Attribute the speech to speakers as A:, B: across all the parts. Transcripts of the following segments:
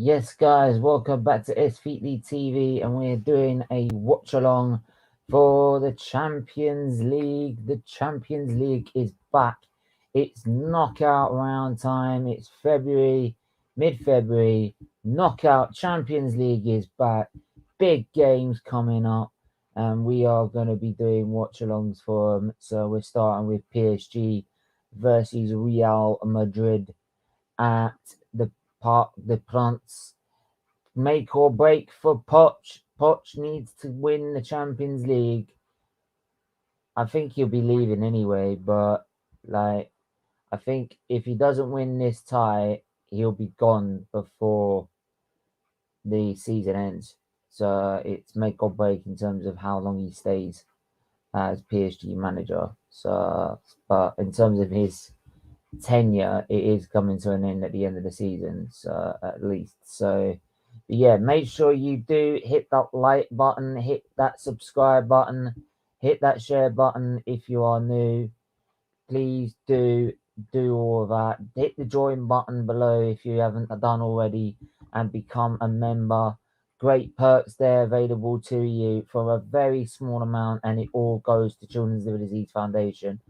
A: Yes, guys, welcome back to SFeatleyTV, and we're doing a watch-along for the Champions League. The Champions League is back. It's knockout round time. It's February, mid-February. Knockout Champions League is back. Big games coming up, and we are going to be doing watch-alongs for them. So we're starting with PSG versus Real Madrid at the Parc de France. Make or break for Poch. Poch needs to win the Champions League. I think he'll be leaving anyway, but I think if he doesn't win this tie, he'll be gone before the season ends. So it's make or break in terms of how long he stays as PSG manager. So, but in terms of his tenure, it is coming to an end at the end of the season, so at least. So yeah, make sure you do hit that like button, hit that subscribe button, hit that share button if you are new. Please do all of that. Hit the join button below if you haven't done already, and become a member. Great perks there available to you for a very small amount, and it all goes to Children's Liver Disease Foundation.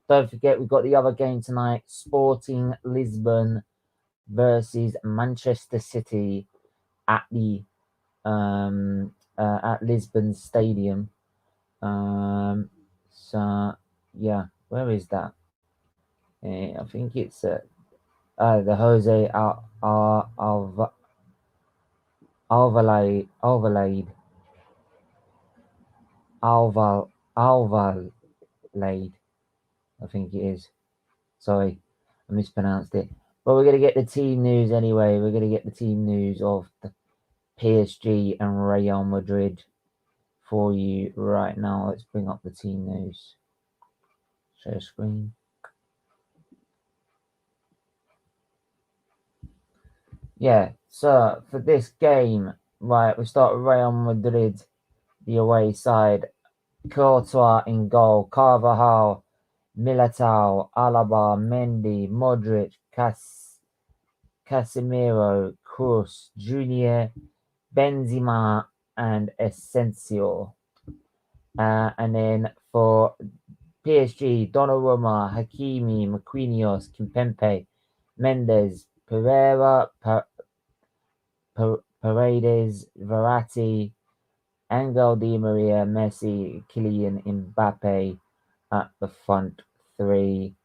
A: Don't forget, we've got the other game tonight, Sporting Lisbon versus Manchester City at the at Lisbon Stadium. So yeah, where is that? I think it's the Jose Alvalade, I think it is. Sorry, I mispronounced it. But we're going to get the team news anyway. We're going to get the team news of the PSG and Real Madrid for you right now. Let's bring up the team news. Share screen. Yeah, so for this game, right, we start with Real Madrid, the away side. Courtois in goal, Carvajal, Militao, Alaba, Mendy, Modric, Casemiro, Kroos, Junior, Benzema, and Asensio. And then for PSG, Donnarumma, Hakimi, Marquinhos, Kimpembe, Mendes, Pereira, Paredes, Verratti, Angel Di Maria, Messi, Kylian Mbappe at the front three.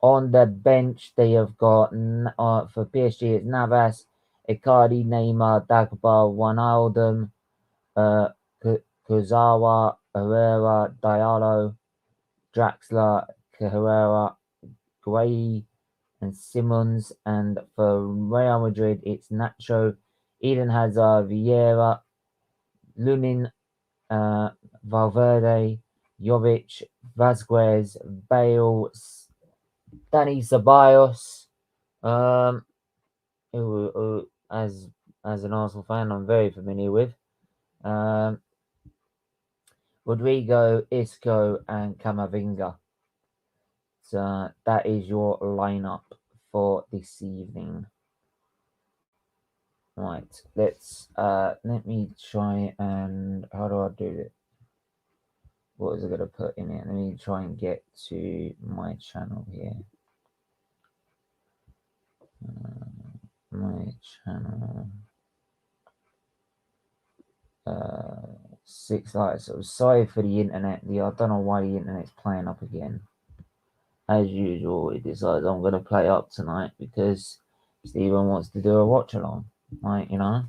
A: On the bench, they have got for PSG, it's Navas, Icardi, Neymar, Dagba, Wijnaldum, Kurzawa, Herrera, Diallo, Draxler, Herrera, Gray, and Simmons. And for Real Madrid, it's Nacho, Eden Hazard, Vieira, Lunin, Valverde, Jovic, Vazquez, Bale, Danny Ceballos. Who as an Arsenal fan, I'm very familiar with. Rodrigo, Isco, and Camavinga. So that is your lineup for this evening. Right, let's let me try and how do I do it? What was I gonna put in it? Let me try and get to my channel here. My channel. 6 likes. So sorry for the internet. I don't know why the internet's playing up again. As usual, it decides I'm gonna play up tonight because Steven wants to do a watch along. Like, you know.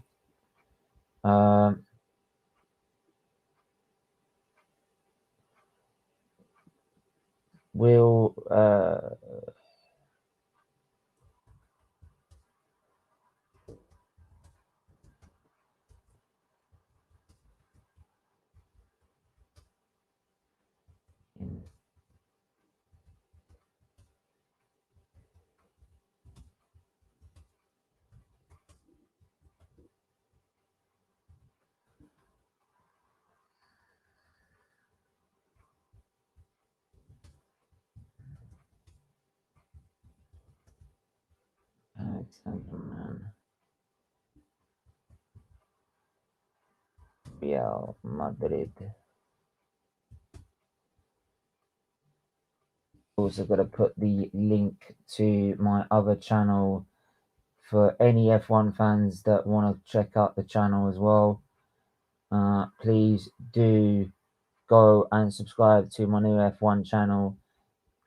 A: We'll Alexander, man. Real Madrid. Also got to put the link to my other channel for any F1 fans that want to check out the channel as well. Please do go and subscribe to my new F1 channel,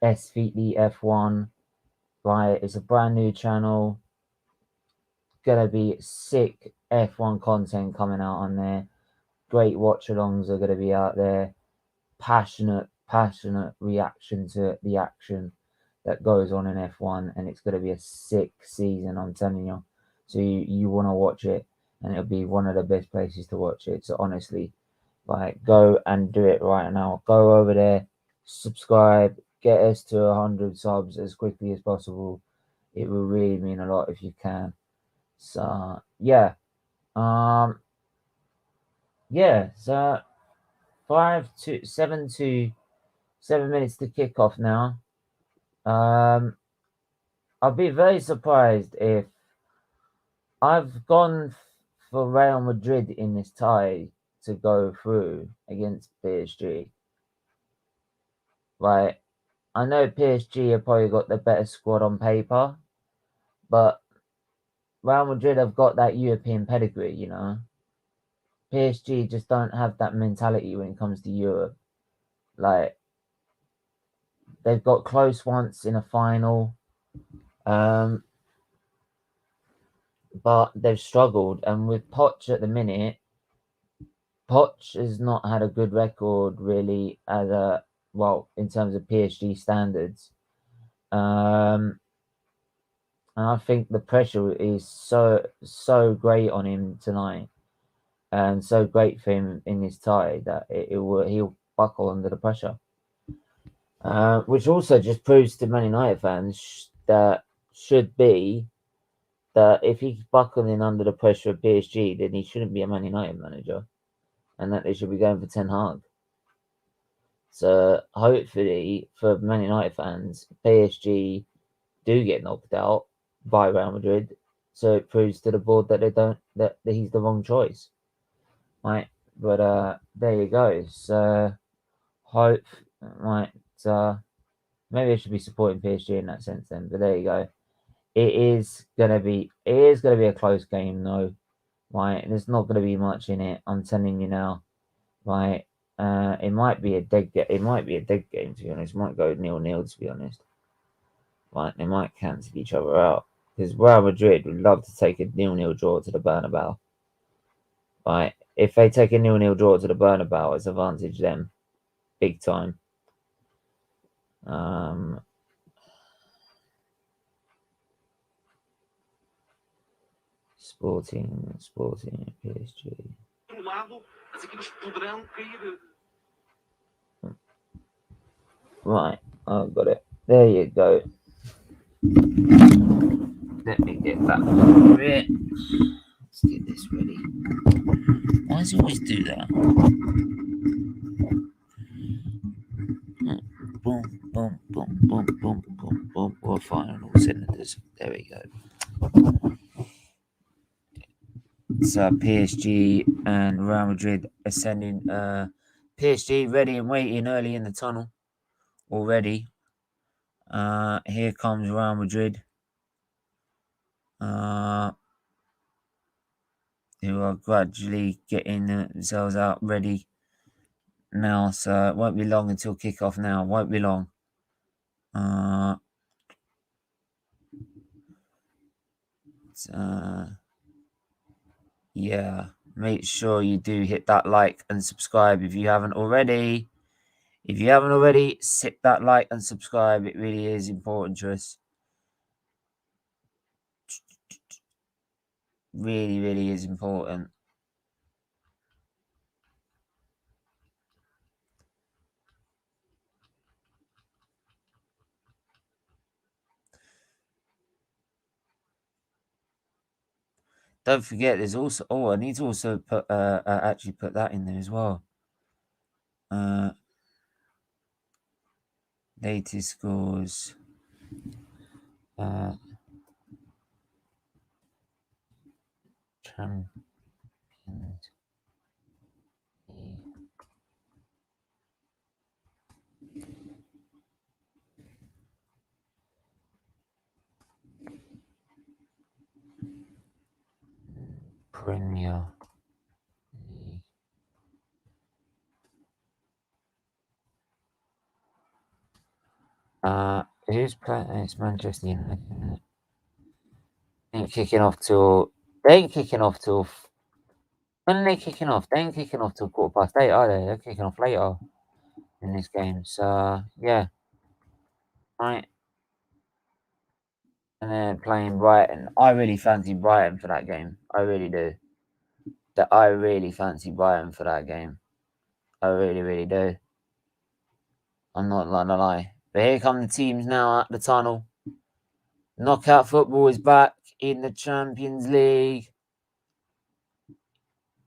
A: SFeatley F1. Right, it's a brand new channel. Gonna be sick F1 content coming out on there. Great watch-alongs are gonna be out there. Passionate reaction to the action that goes on in F1, and it's gonna be a sick season, I'm telling you. So you want to watch it, and it'll be one of the best places to watch it. So honestly, like, go and do it right now. Go over there, subscribe, get us to 100 subs as quickly as possible. It will really mean a lot if you can. So yeah, so 7 minutes to kick off now. I'll be very surprised if I've gone for Real Madrid in this tie to go through against PSG. Right, I know PSG have probably got the better squad on paper, but Real Madrid have got that European pedigree, you know. PSG just don't have that mentality when it comes to Europe. Like, they've got close once in a final, but they've struggled. And with Poch at the minute, Poch has not had a good record really in terms of PSG standards. And I think the pressure is so great on him tonight, and so great for him in this tie that he'll buckle under the pressure. Which also just proves to Man United fans that if he's buckling under the pressure of PSG, then he shouldn't be a Man United manager, and that they should be going for Ten Hag. So hopefully for Man United fans, PSG do get knocked out by Real Madrid, so it proves to the board that that he's the wrong choice, right? But there you go. So maybe I should be supporting PSG in that sense then. But there you go. It is gonna be a close game though, right? There's not gonna be much in it. I'm telling you now, right? It might be a dead game. It might be a dead game, to be honest. It might go 0-0, to be honest. Right? They might cancel each other out because Real Madrid would love to take a 0-0 draw to the Bernabeu. Right? If they take a 0-0 draw to the Bernabeu, it's advantage them big time. Sporting, PSG. Right, I've got it. There you go. Let me get that over it. Let's get this ready. Why does he always do that? Boom, boom, boom, boom, boom, boom, boom. We're firing all cylinders. There we go. So PSG and Real Madrid are sending PSG ready and waiting early in the tunnel already. Here comes Real Madrid. Who are gradually getting themselves out ready now. So it won't be long until kickoff now. Won't be long. Yeah, make sure you do hit that like and subscribe if you haven't already. If you haven't already, hit that like and subscribe. It really is important to us. Really, really is important. Don't forget, there's also I need to also put actually put that in there as well. Latest scores. Champions Premier League. Who's playing? It's Manchester United. Ain't kicking off till. They ain't kicking off till. When are they kicking off? They ain't kicking off till 8:15, are they? They're kicking off later in this game. So yeah, right. And they're playing Brighton. I really fancy Brighton for that game. I really do. I really fancy Brighton for that game. I really, really do. I'm not gonna lie. But here come the teams now at the tunnel. Knockout football is back in the Champions League.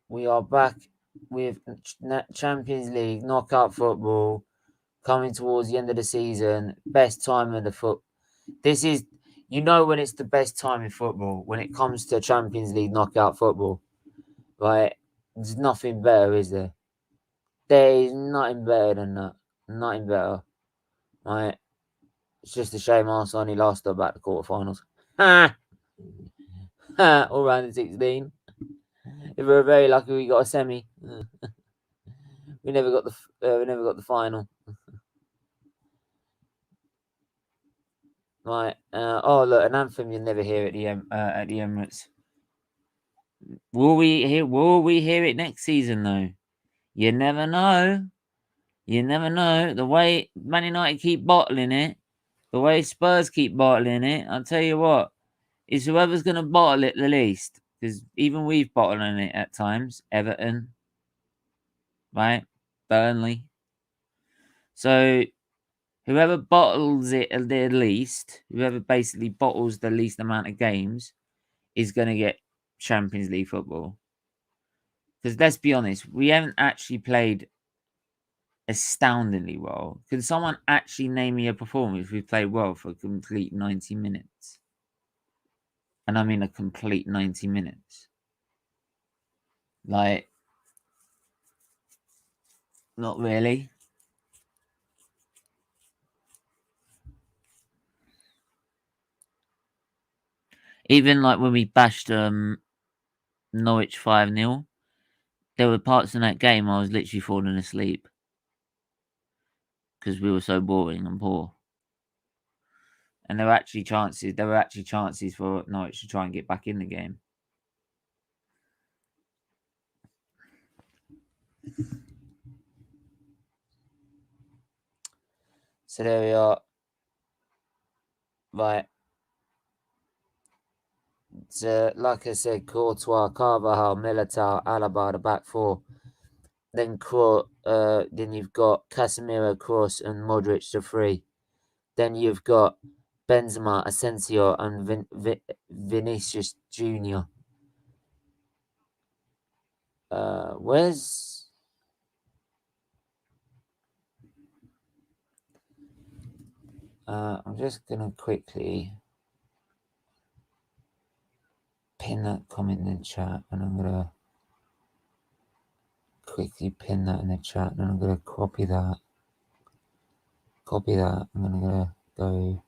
A: We are back with Champions League knockout football coming towards the end of the season. Best time of the foot. This is, when it's the best time in football when it comes to Champions League knockout football. Right? There's nothing better, is there? There is nothing better than that. Nothing better. Right? It's just a shame Arsenal only lost about the quarterfinals. All round in 16. If we were very lucky, we got a semi. We never got the final. Right. Oh look, an anthem you'll never hear at the Emirates. Will we hear it next season though? You never know. You never know. The way Man United keep bottling it, the way Spurs keep bottling it, I'll tell you what, it's whoever's gonna bottle it the least. Because even we've bottled it at times. Everton. Right? Burnley. So whoever bottles it the least, whoever basically bottles the least amount of games, is going to get Champions League football. Because let's be honest, we haven't actually played astoundingly well. Can someone actually name me a performance we played well for a complete 90 minutes? And I mean a complete 90 minutes. Like, not really. Even like when we bashed Norwich 5-0, there were parts in that game I was literally falling asleep. Because we were so boring and poor. And there were actually chances for Norwich to try and get back in the game. So there we are. Right. So, like I said, Courtois, Carvajal, Militao, Alaba, the back four. Then you've got Casemiro, Kroos, and Modric, the three. Then you've got Benzema, Asensio, and Vinicius Junior. Where's I'm just gonna quickly pin that comment in the chat, and I'm gonna quickly pin that in the chat, and I'm gonna copy that. I'm gonna go.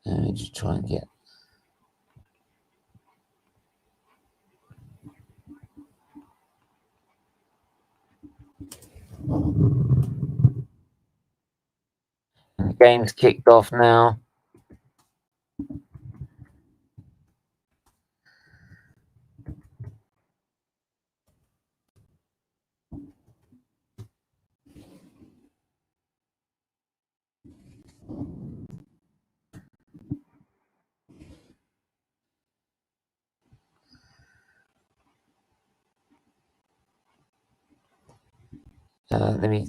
A: Let me just try and get. And the game's kicked off now. Let me.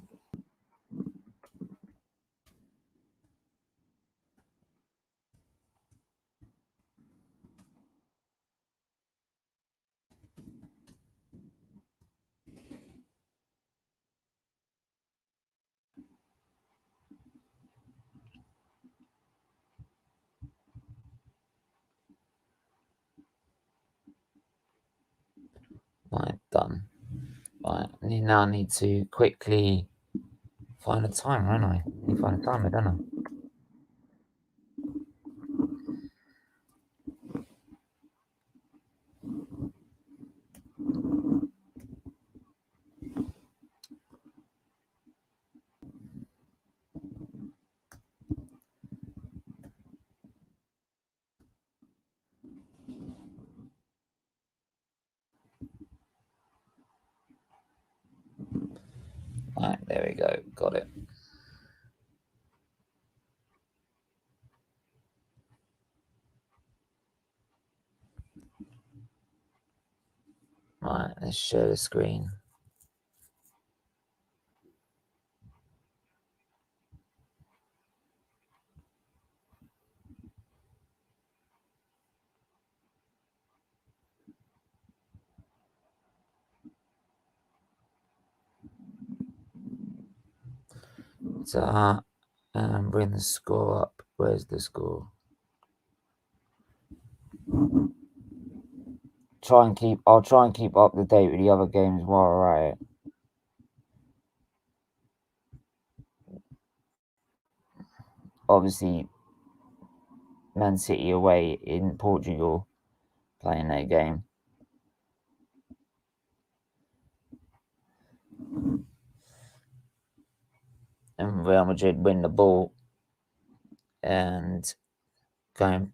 A: now need to quickly find a timer, don't I? Need to find a timer, don't I? Right, there we go. Got it. Right, let's share the screen. So, bring the score up. Where's the score? I'll try and keep up to date with the other games while we're at it. Obviously, Man City away in Portugal playing their game. And Real Madrid win the ball and going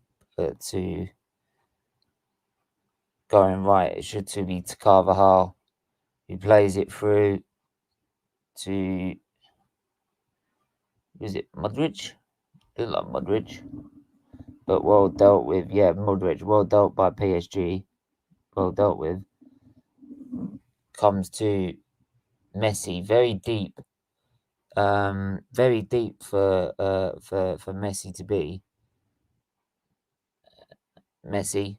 A: right. It should to be to Carvajal, who plays it through to, is it Madrid? Look like Madrid, but well dealt with. Yeah, Modric, well dealt by PSG. Well dealt with. Comes to Messi, very deep for Messi to be. Messi,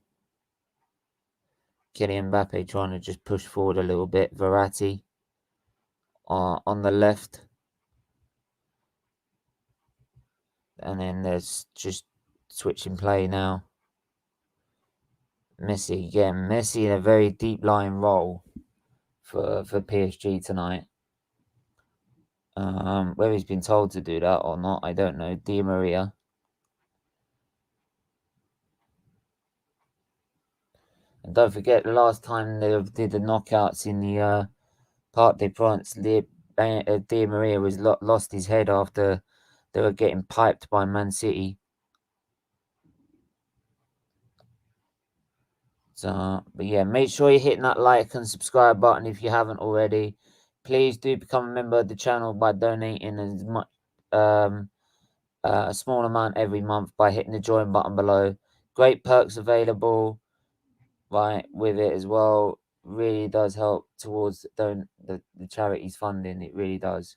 A: Kylian Mbappe trying to just push forward a little bit. Verratti on the left, and then there's just switching play now. Messi again. Messi in a very deep lying role for PSG tonight. Whether he's been told to do that or not, I don't know. Di Maria. And don't forget, the last time they did the knockouts in the Parc des Princes, Di Maria was lost his head after they were getting piped by Man City. So, but yeah, make sure you're hitting that like and subscribe button if you haven't already. Please do become a member of the channel by donating as much, a small amount every month by hitting the join button below. Great perks available, right, with it as well. Really does help towards the charity's funding. It really does.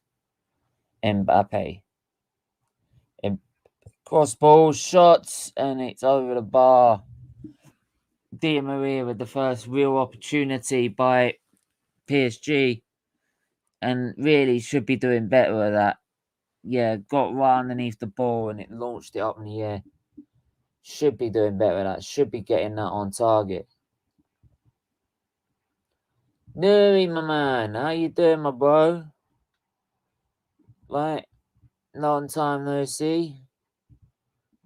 A: Mbappe. Cross ball shots, and it's over the bar. Di Maria with the first real opportunity by PSG, and really should be doing better at that. Yeah, got right underneath the ball and it launched it up in the air. Should be doing better at that. Should be getting that on target. Nuri, my man, how you doing, my bro? Right, long time no see.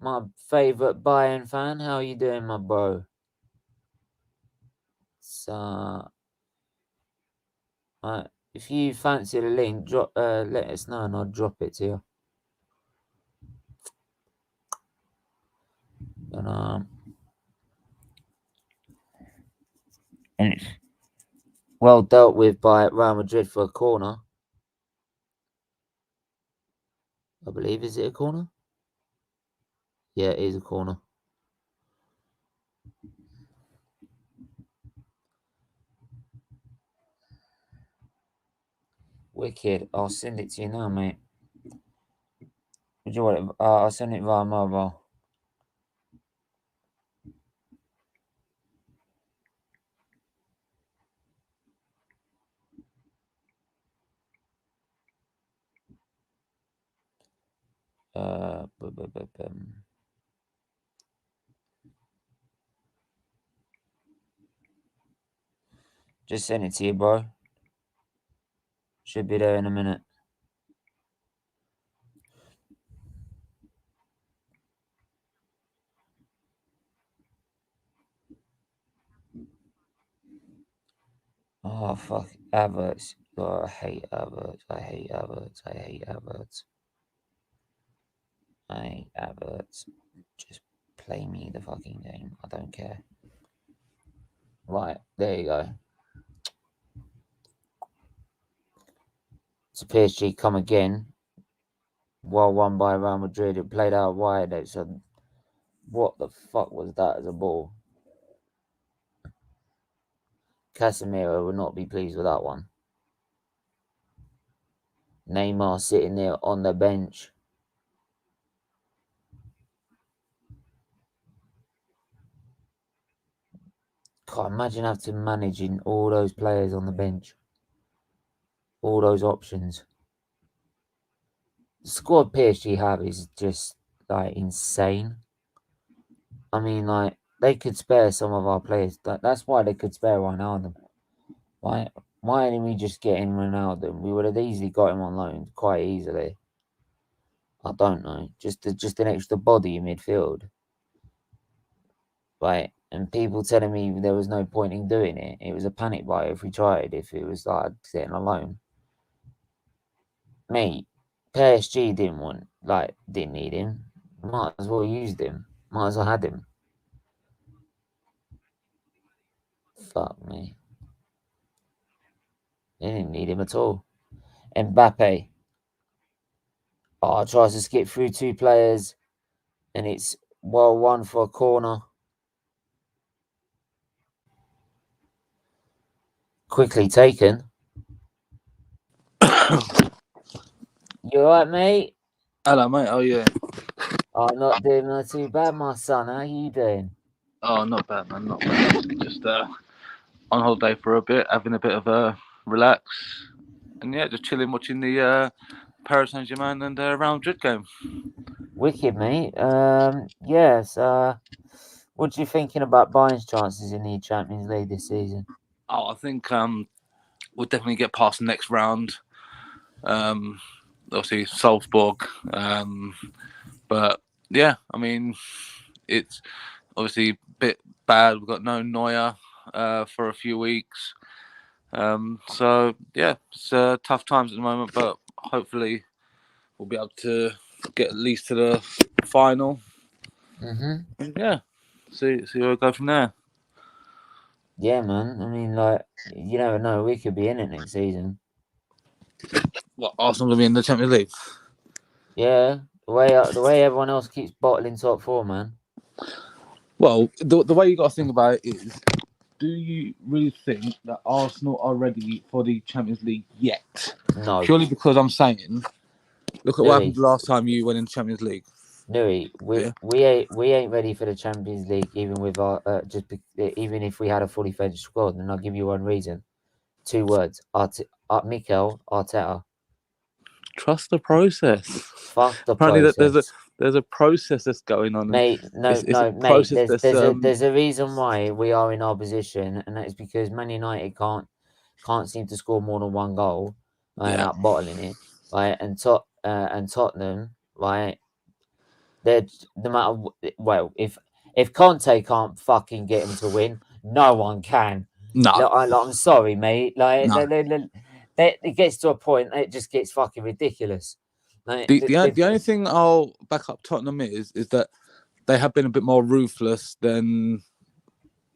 A: My favourite Bayern fan, how you doing, my bro? So, right, if you fancy the link, drop. Let us know and I'll drop it to you. And it's well dealt with by Real Madrid for a corner. I believe, is it a corner? Yeah, it is a corner. Wicked. I'll send it to you now, mate. Would you want it? I'll send it via mobile. Just send it to you, bro. Should be there in a minute. Oh, fuck. Adverts. Oh, I hate adverts. I hate adverts. I hate adverts. I hate adverts. Just play me the fucking game. I don't care. Right, there you go. So PSG come again. Well won by Real Madrid. It played out wide. So what the fuck was that as a ball? Casemiro would not be pleased with that one. Neymar sitting there on the bench. God, imagine having to managing all those players on the bench. All those options. The squad PSG have is just like insane. I mean, like, they could spare some of our players. That's why they could spare Ronaldo. Why didn't we just get in Ronaldo? We would have easily got him on loan quite easily. I don't know. Just an extra body in midfield. Right? And people telling me there was no point in doing it. It was a panic buy if we tried, if it was like sitting alone. Mate, PSG didn't need him. Might as well used him. Might as well had him. Fuck me. They didn't need him at all. Mbappe. Oh, tries to skip through two players. And it's well won for a corner. Quickly taken. You alright, mate?
B: Hello, mate. Oh, yeah.
A: Oh, not doing not too bad, my son. How you doing?
B: Oh, not bad, man. Not bad. Just on holiday for a bit, having a bit of a relax. And yeah, just chilling, watching the Paris Saint-Germain and Real Madrid game.
A: Wicked, mate. Yes. What are you thinking about Bayern's chances in the Champions League this season?
B: Oh, I think we'll definitely get past the next round. Obviously, Salzburg. But yeah, I mean, it's obviously a bit bad. We've got no Neuer for a few weeks. So yeah, it's tough times at the moment, but hopefully we'll be able to get at least to the final.
A: Mm-hmm.
B: Yeah, see where we go from there.
A: Yeah, man. I mean, like, you never know. We could be in it next season.
B: What, Arsenal gonna be in the Champions League?
A: Yeah, the way everyone else keeps bottling top four, man.
B: Well, the way you got to think about it is, do you really think that Arsenal are ready for the Champions League yet?
A: No,
B: Purely because I'm saying, look at what happened
A: Louis,
B: the last time you went in the Champions League.
A: we ain't ready for the Champions League, even with our even if we had a fully fledged squad. And I'll give you one reason. 2 words: Mikel Arteta.
B: Trust the process.
A: Fuck the
B: Apparently,
A: process.
B: there's a process that's going on,
A: Mate, no, mate. There's a reason why we are in our position, and that is because Man United can't seem to score more than 1 goal, right, without bottling it, right? And Tottenham, right? They're no matter well, if Conte can't fucking get him to win, no one can.
B: No,
A: I'm sorry, mate. Like
B: no.
A: it gets to a point, it just gets fucking ridiculous. Like,
B: The only thing I'll back up Tottenham is that they have been a bit more ruthless than,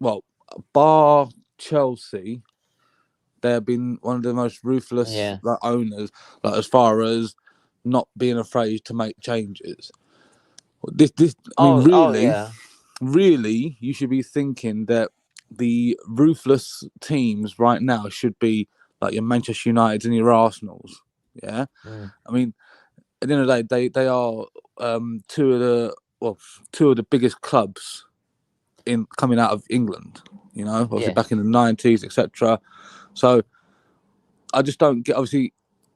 B: well, bar Chelsea. They have been one of the most ruthless owners, like, as far as not being afraid to make changes. Really, you should be thinking that the ruthless teams right now should be like your Manchester Uniteds and your Arsenals. Yeah, I mean, at the end of the day, they are two of the biggest clubs in coming out of England. You know, obviously back in the 90s, etc. So I just don't get. Obviously,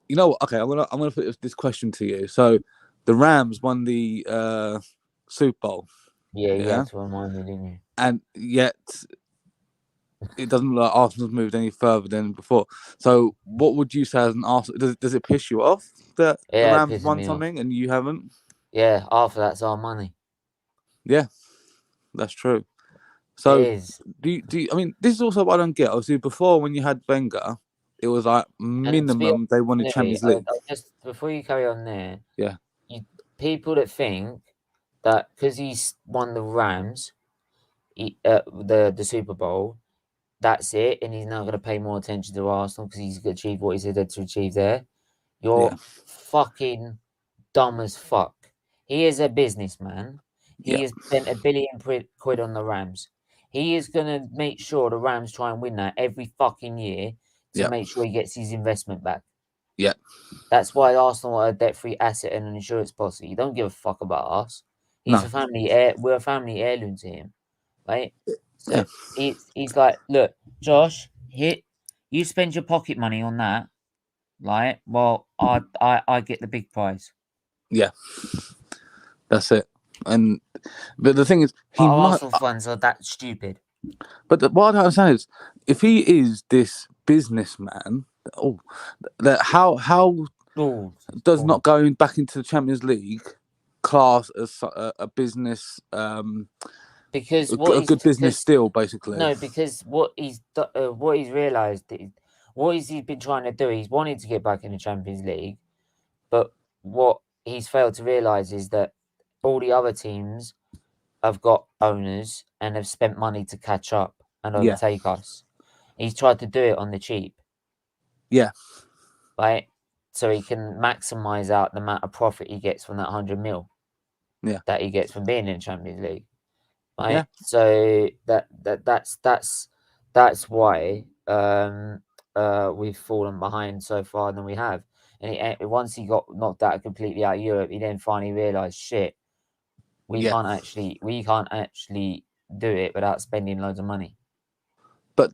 B: you know what? Okay, I'm gonna put this question to you. So the Rams won the Super Bowl.
A: Yeah, you had to remind me, didn't you?
B: And yet it doesn't look like Arsenal's moved any further than before. So, what would you say as an Arsenal? Does it piss you off that the
A: Yeah, it
B: Rams
A: pisses
B: won
A: me off.
B: something and you haven't?
A: Yeah, half of that's our money.
B: Yeah, that's true.
A: It
B: So,
A: is.
B: I mean, this is also what I don't get. Obviously, before when you had Wenger, it was like
A: And to be
B: minimum they wanted
A: honest, Louis,
B: Champions League.
A: I'll just before you carry on there,
B: Yeah,
A: people that think that because he's won the Rams, the Super Bowl, that's it, and he's now going to pay more attention to Arsenal because he's achieved what he said to achieve there. You're
B: yeah,
A: fucking dumb as fuck. He is a businessman.
B: yeah,
A: He has spent $1 billion quid on the Rams. He is going to make sure the Rams try and win that every fucking year to
B: yeah,
A: make sure he gets his investment back.
B: yeah.
A: That's why Arsenal are a debt-free asset and an insurance policy. He don't give a fuck about us. He's
B: No,
A: a family heir. We're a family heirloom to him, right?
B: yeah,
A: So he's like, look, Josh, here, you spend your pocket money on that, right? Well, I get the big prize.
B: yeah. That's it. But the thing is, he
A: Our
B: might.
A: Arsenal fans are that stupid.
B: But what I don't understand is, if he is this businessman, how
A: Oh,
B: does not going back into the Champions League class as a business,
A: because
B: a
A: what he's
B: good business deal, basically?
A: no, because what he's realised, what he's been trying to do, he's wanted to get back in the Champions League, but what he's failed to realise is that all the other teams have got owners and have spent money to catch up and
B: Yeah,
A: overtake us. He's tried to do it on the cheap,
B: yeah,
A: right? So he can maximise out the amount of profit he gets from that 100 mil
B: yeah,
A: that he gets from being in Champions League, right?
B: yeah.
A: So that's why we've fallen behind so far than we have. And once he got knocked out completely out of Europe, he then finally realised, shit, we
B: Yeah.
A: can't actually do it without spending loads of money.
B: But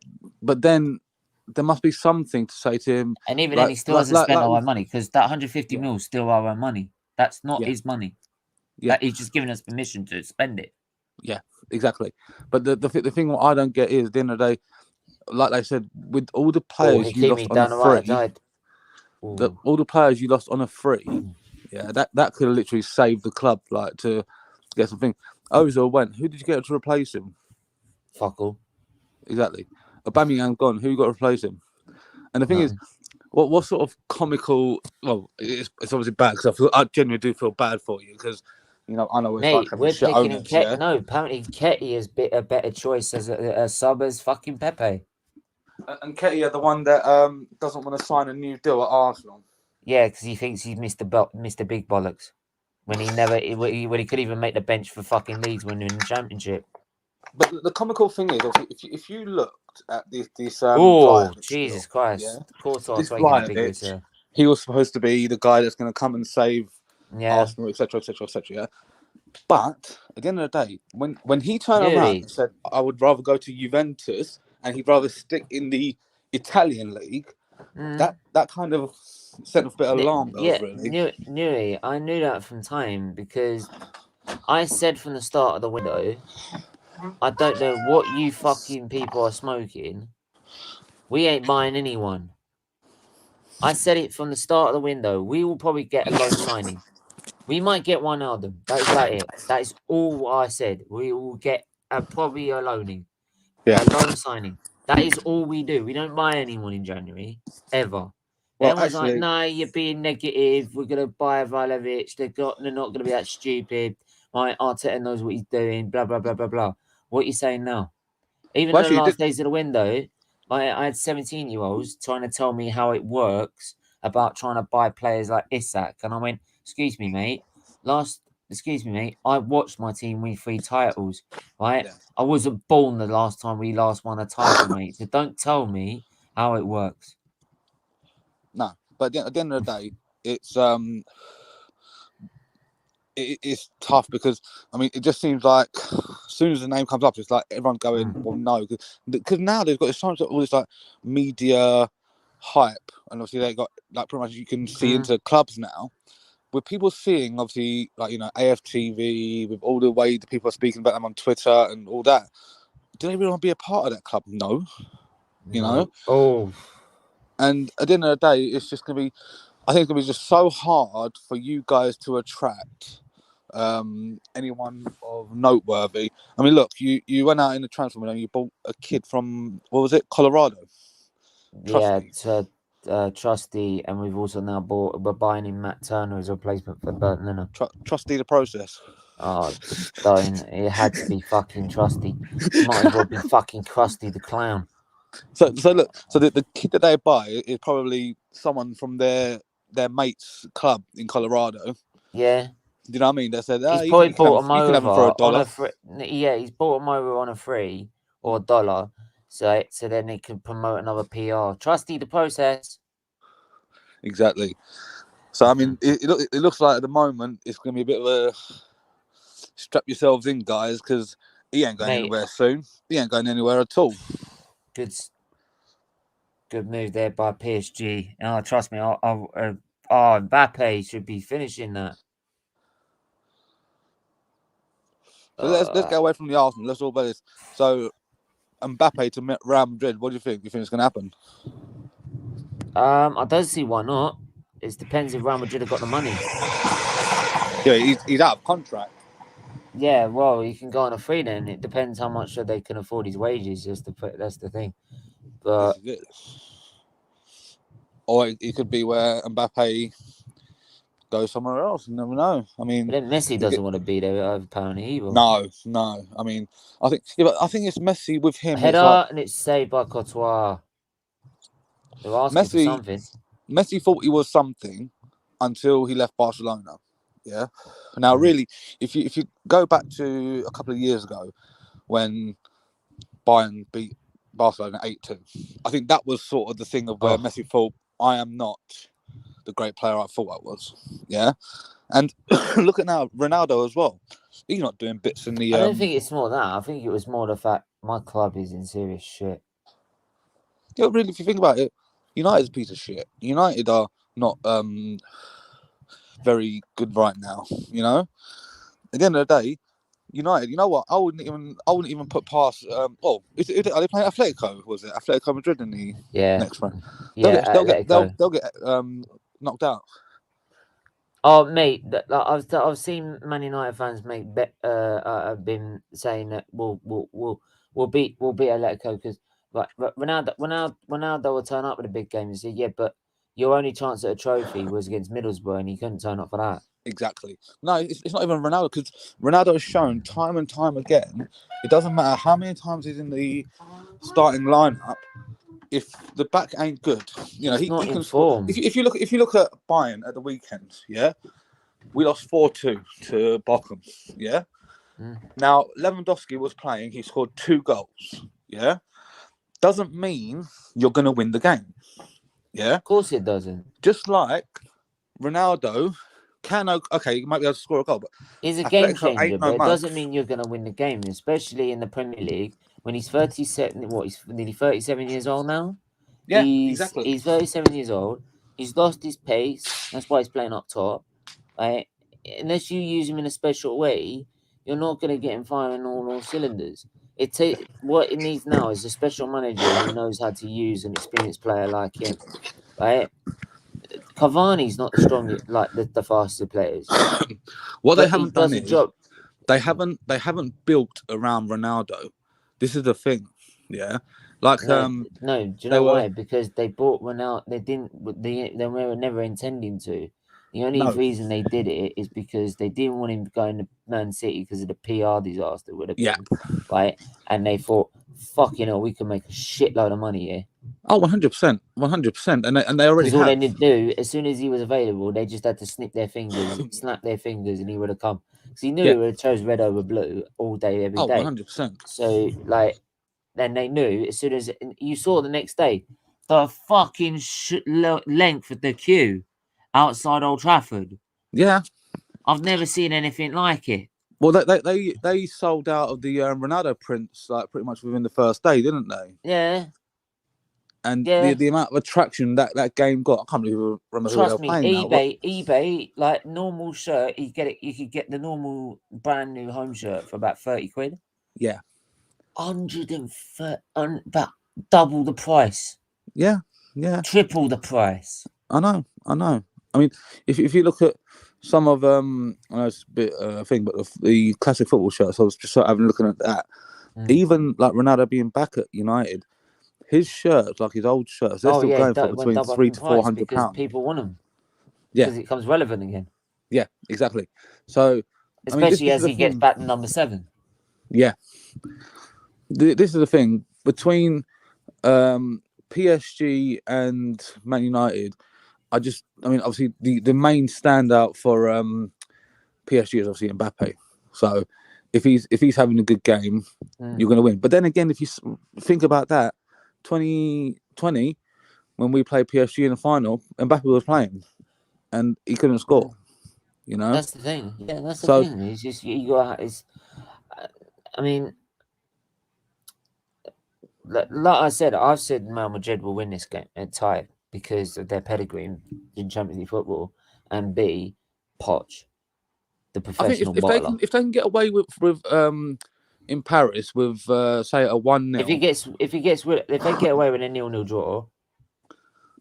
B: then there must be something to say to him.
A: And even then, he still hasn't spent our
B: with,
A: money because that 150 mil is still our own money. That's not
B: Yeah.
A: his money.
B: Yeah.
A: He's just giving us permission to spend it.
B: Yeah, exactly. But the thing what I don't get is, at the end of the day, like I said, with all the players you lost on a free, all the players you lost on a free, yeah, that could have literally saved the club, like, to get something. Ozil went. Who did you get to replace him?
A: Fuck all.
B: Exactly. Aubameyang gone. Who got to replace him? And the thing is, what sort of comical? Well, it's obviously bad because I genuinely do feel bad for you because, you know, I know it's like
A: we're
B: shit
A: picking
B: owners,
A: Ket. Yeah? No, apparently Ketty is a better choice as a sub as fucking Pepe.
B: And Ketty are the one that doesn't want to sign a new deal at Arsenal.
A: Yeah, because he thinks he's Mr. Big Bollocks when he never when he could even make the bench for fucking Leeds when they're in the Championship.
B: But the comical thing is, if you looked at this
A: Jesus Christ,
B: yeah?
A: this Vlahovic,
B: he was supposed to be the guy that's going to come and save Arsenal, etc., etc., etc. Yeah. But at the end of the day, when he turned around and said, "I would rather go to Juventus," and he'd rather stick in the Italian league, that kind of sent a bit of alarm bells, really.
A: I knew that from time because I said from the start of the window, I don't know what you fucking people are smoking. We ain't buying anyone. I said it from the start of the window. We will probably get a loan signing. We might get one album. That is about it. That is all I said. We will get probably a loaning.
B: Yeah.
A: A loan signing. That is all we do. We don't buy anyone in January. Ever.
B: Well,
A: everyone's like, nah, you're being negative. We're going to buy Vlahovic. They're not going to be that stupid. Right, Arteta knows what he's doing. Blah, blah, blah, blah, blah. What are you saying now? Even in the last days of the window, I had 17-year-olds trying to tell me how it works about trying to buy players like Isak. And I went, excuse me, mate. I watched my team win 3 titles, right? Yeah. I wasn't born the last time we won a title, mate. So don't tell me how it works.
B: No, but at the end of the day, it's tough because, I mean, it just seems like as soon as the name comes up, it's like everyone's going, well, no. Because now they've got all this like media hype. And obviously they got like pretty much you can see into clubs now. With people seeing, obviously, like, you know, AFTV, with all the way that people are speaking about them on Twitter and all that, do they really want to be a part of that club? No. You know?
A: Oh.
B: And at the end of the day, it's just going to be, I think it's going to be just so hard for you guys to attract anyone of noteworthy. I mean, look, you went out in the transfer window and you bought a kid from, what was it, Colorado?
A: Trusty. Yeah, Trusty, and we're buying in Matt Turner as a replacement for Burton Lennon.
B: Trusty the process.
A: Oh, don't. It had to be fucking Trusty. Might as well be fucking Krusty the Clown.
B: So look, so the kid that they buy is probably someone from their mate's club in Colorado.
A: Yeah.
B: Do you know what I mean? They said,
A: he's probably bought
B: you can have him for $1.
A: Yeah, he's bought him over on a free or $1. So then he can promote another PR. Trusty the process.
B: Exactly. So I mean, it looks like at the moment it's going to be a bit of a strap yourselves in, guys, because he ain't going anywhere soon. He ain't going anywhere at all.
A: Good move there by PSG. Oh, trust me, Mbappe should be finishing that.
B: So let's get away from the Arsenal. Let's talk about this. So Mbappe to Real Madrid. What do you think? You think it's going to happen?
A: I don't see why not. It depends if Real Madrid have got the money.
B: Yeah, he's out of contract.
A: Yeah, well, he can go on a free then. It depends how much they can afford his wages. That's the thing. But
B: or it could be where Mbappe goes somewhere else. You never know. I mean,
A: but then Messi doesn't want to be there apparently either.
B: No. I mean, I think it's Messi with him.
A: Header and it's saved by Courtois. They're asking for something.
B: Messi thought he was something until he left Barcelona. Yeah. Now, really, if you go back to a couple of years ago when Bayern beat Barcelona 8-2, I think that was sort of the thing of where Messi thought, I am not the great player I thought I was. Yeah. And look at now, Ronaldo as well. He's not doing bits in the...
A: I don't think it's more that. I think it was more the fact my club is in serious shit.
B: Yeah, really, if you think about it, United's a piece of shit. United are not very good right now, you know? At the end of the day, United, you know what? I wouldn't even put past. Are they playing Atletico? Was it Atletico Madrid in the next round? They'll get knocked out.
A: Oh, mate, I've seen Man United fans have been saying that we'll beat Atletico because Ronaldo will turn up with a big game and say, yeah, but your only chance at a trophy was against Middlesbrough and he couldn't turn up for that.
B: Exactly. No, it's not even Ronaldo because Ronaldo has shown time and time again, it doesn't matter how many times he's in the starting lineup, if the back ain't good, you know, he can score. If you look at Bayern at the weekend, yeah, we lost 4-2 to Bochum, yeah. Now Lewandowski was playing, he scored 2 goals, yeah. Doesn't mean you're going to win the game, yeah.
A: Of course it doesn't.
B: Just like Ronaldo. You might be able to score a goal, but
A: he's a game changer. But it doesn't mean you're going to win the game, especially in the Premier League when he's 37. He's nearly 37 years old now.
B: Yeah, exactly.
A: He's 37 years old. He's lost his pace. That's why he's playing up top. Right? Unless you use him in a special way, you're not going to get him firing all cylinders. What it needs now is a special manager who knows how to use an experienced player like him. Right? Cavani's not the strongest, like the fastest players.
B: What they haven't done is they haven't built around Ronaldo. This is the thing, yeah. Like
A: no, do you know why? Because they bought Ronaldo. They were never intending to. The only reason they did it is because they didn't want him going to Man City because of the PR disaster would have been, right? And they thought, fucking hell, we can make a shitload of money here.
B: Oh, 100%, 100%, and they already.
A: Because all they need to do, as soon as he was available, they just had to snap their fingers, and he would have come. Because he knew he would have chose red over blue all day, every day.
B: 100%.
A: So, then they knew as soon as you saw the next day, the fucking length of the queue outside Old Trafford.
B: Yeah,
A: I've never seen anything like it.
B: Well, they sold out of the Ronaldo prints like pretty much within the first day, didn't they?
A: Yeah.
B: And the amount of attraction that game got, I can't believe remember who they were playing now.
A: eBay, like normal shirt, you could get the normal brand new home shirt for about 30 quid.
B: Yeah.
A: 130, about double the price.
B: Yeah.
A: Triple the price.
B: I know. I mean, if you look at some of I know it's a bit thing, but the classic football shirts, I was just sort of looking at that. Even like Ronaldo being back at United, his shirts, like his old shirts, they're still going for between £300 to £400
A: because people want them.
B: Yeah,
A: because it becomes relevant again.
B: Yeah, exactly. So,
A: especially
B: I mean,
A: as he gets back to number 7.
B: Yeah, this is the thing between PSG and Man United. I mean, obviously the main standout for PSG is obviously Mbappe. So if he's having a good game, you're going to win. But then again, if you think about that, 2020 when we played PSG in the final, Mbappe was playing, and he couldn't score. You know,
A: that's the thing. Yeah, that's the thing. It's just you got. I mean, like I said, I've said Real Madrid will win this game and tie because of their pedigree in Champions League football, and B, Poch, the professional bottler.
B: If they can get away with in Paris with say a 1-0.
A: If they get away with a 0-0 draw.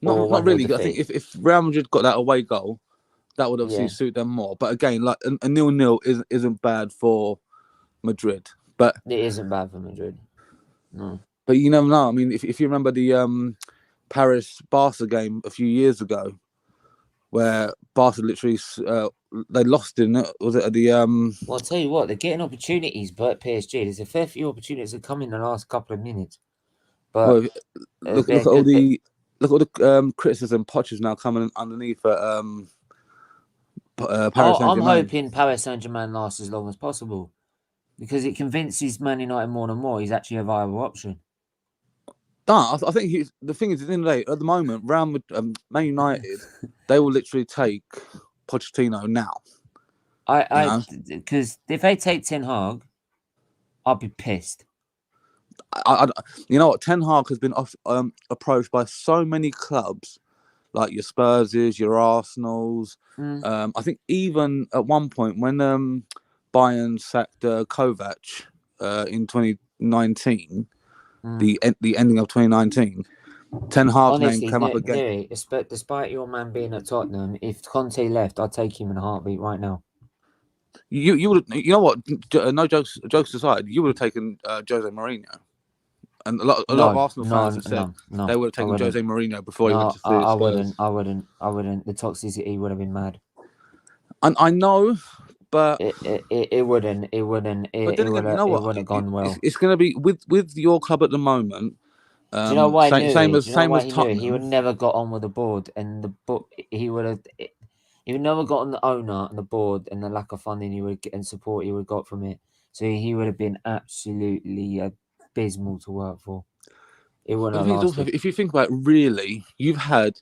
B: Not really. Defeat. I think if Real Madrid got that away goal, that would obviously suit them more. But again, like a 0-0 isn't bad for Madrid. But
A: it isn't bad for Madrid. No.
B: But you never know. I mean, if you remember the Paris Barca game a few years ago, where Barca literally they lost in it. Was it at the
A: Well, I'll tell you what, they're getting opportunities, but PSG, there's a fair few opportunities that come in the last couple of minutes. But
B: look at all the criticism Poch is now coming underneath at Paris Saint-Germain.
A: I'm hoping Paris Saint-Germain lasts as long as possible because it convinces Man United more and more he's actually a viable option.
B: I think the thing is, at the end of the day, at the moment, Man United, they will literally take Pochettino now.
A: Because if they take Ten Hag, I'll be pissed.
B: You know what? Ten Hag has been approached by so many clubs, like your Spurses, your Arsenals. I think even at one point when Bayern sacked Kovac in 2019, the ending of 2019, Ten Hag's name came up again.
A: Despite your man being at Tottenham, if Conte left, I'd take him in a heartbeat right now.
B: You would, you know what? No jokes aside, you would have taken Jose Mourinho. And a lot of Arsenal fans have said they would have taken Jose Mourinho before he went to Spurs.
A: I wouldn't. The toxicity would have been mad.
B: And I know, but
A: it wouldn't. It wouldn't. But then again, you know what? It wouldn't have gone well.
B: It's going to be with your club at the moment.
A: Do you know why?
B: Same as Tottenham.
A: He would never got on with the board, and he would never got on the owner and the board and the lack of funding he would get and support he would got from it. So he would have been absolutely abysmal to work for. It wouldn't have lasted.
B: If you think about it, really, you've had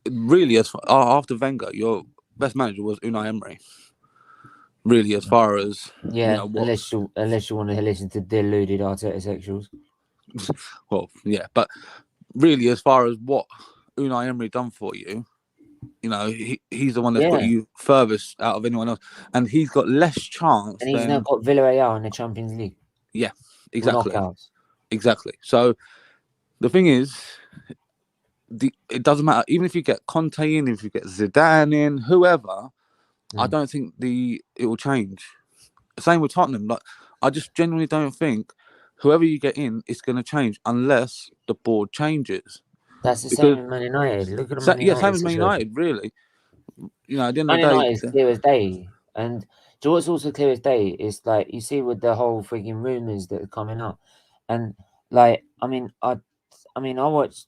B: really, after Wenger, your best manager was Unai Emery. Really, as far as
A: unless you want to listen to deluded Arteta sexuals.
B: Well, yeah, but really, as far as what Unai Emery done for you, you know, he's the one that's got you furthest out of anyone else, and he's got less chance.
A: And he's now got Villarreal in the Champions League.
B: Yeah, exactly.
A: Knockouts.
B: Exactly. So the thing is, it doesn't matter. Even if you get Conte in, if you get Zidane in, whoever, I don't think it will change. Same with Tottenham. Like, I just genuinely don't think whoever you get in is going to change unless the board changes.
A: That's the same with Man United. Look at Man United.
B: Same as Man United, really. You know, at the end of the day,
A: Man United is clear as day. And do you know what's also clear as day is like you see with the whole freaking rumours that are coming up, and like I watch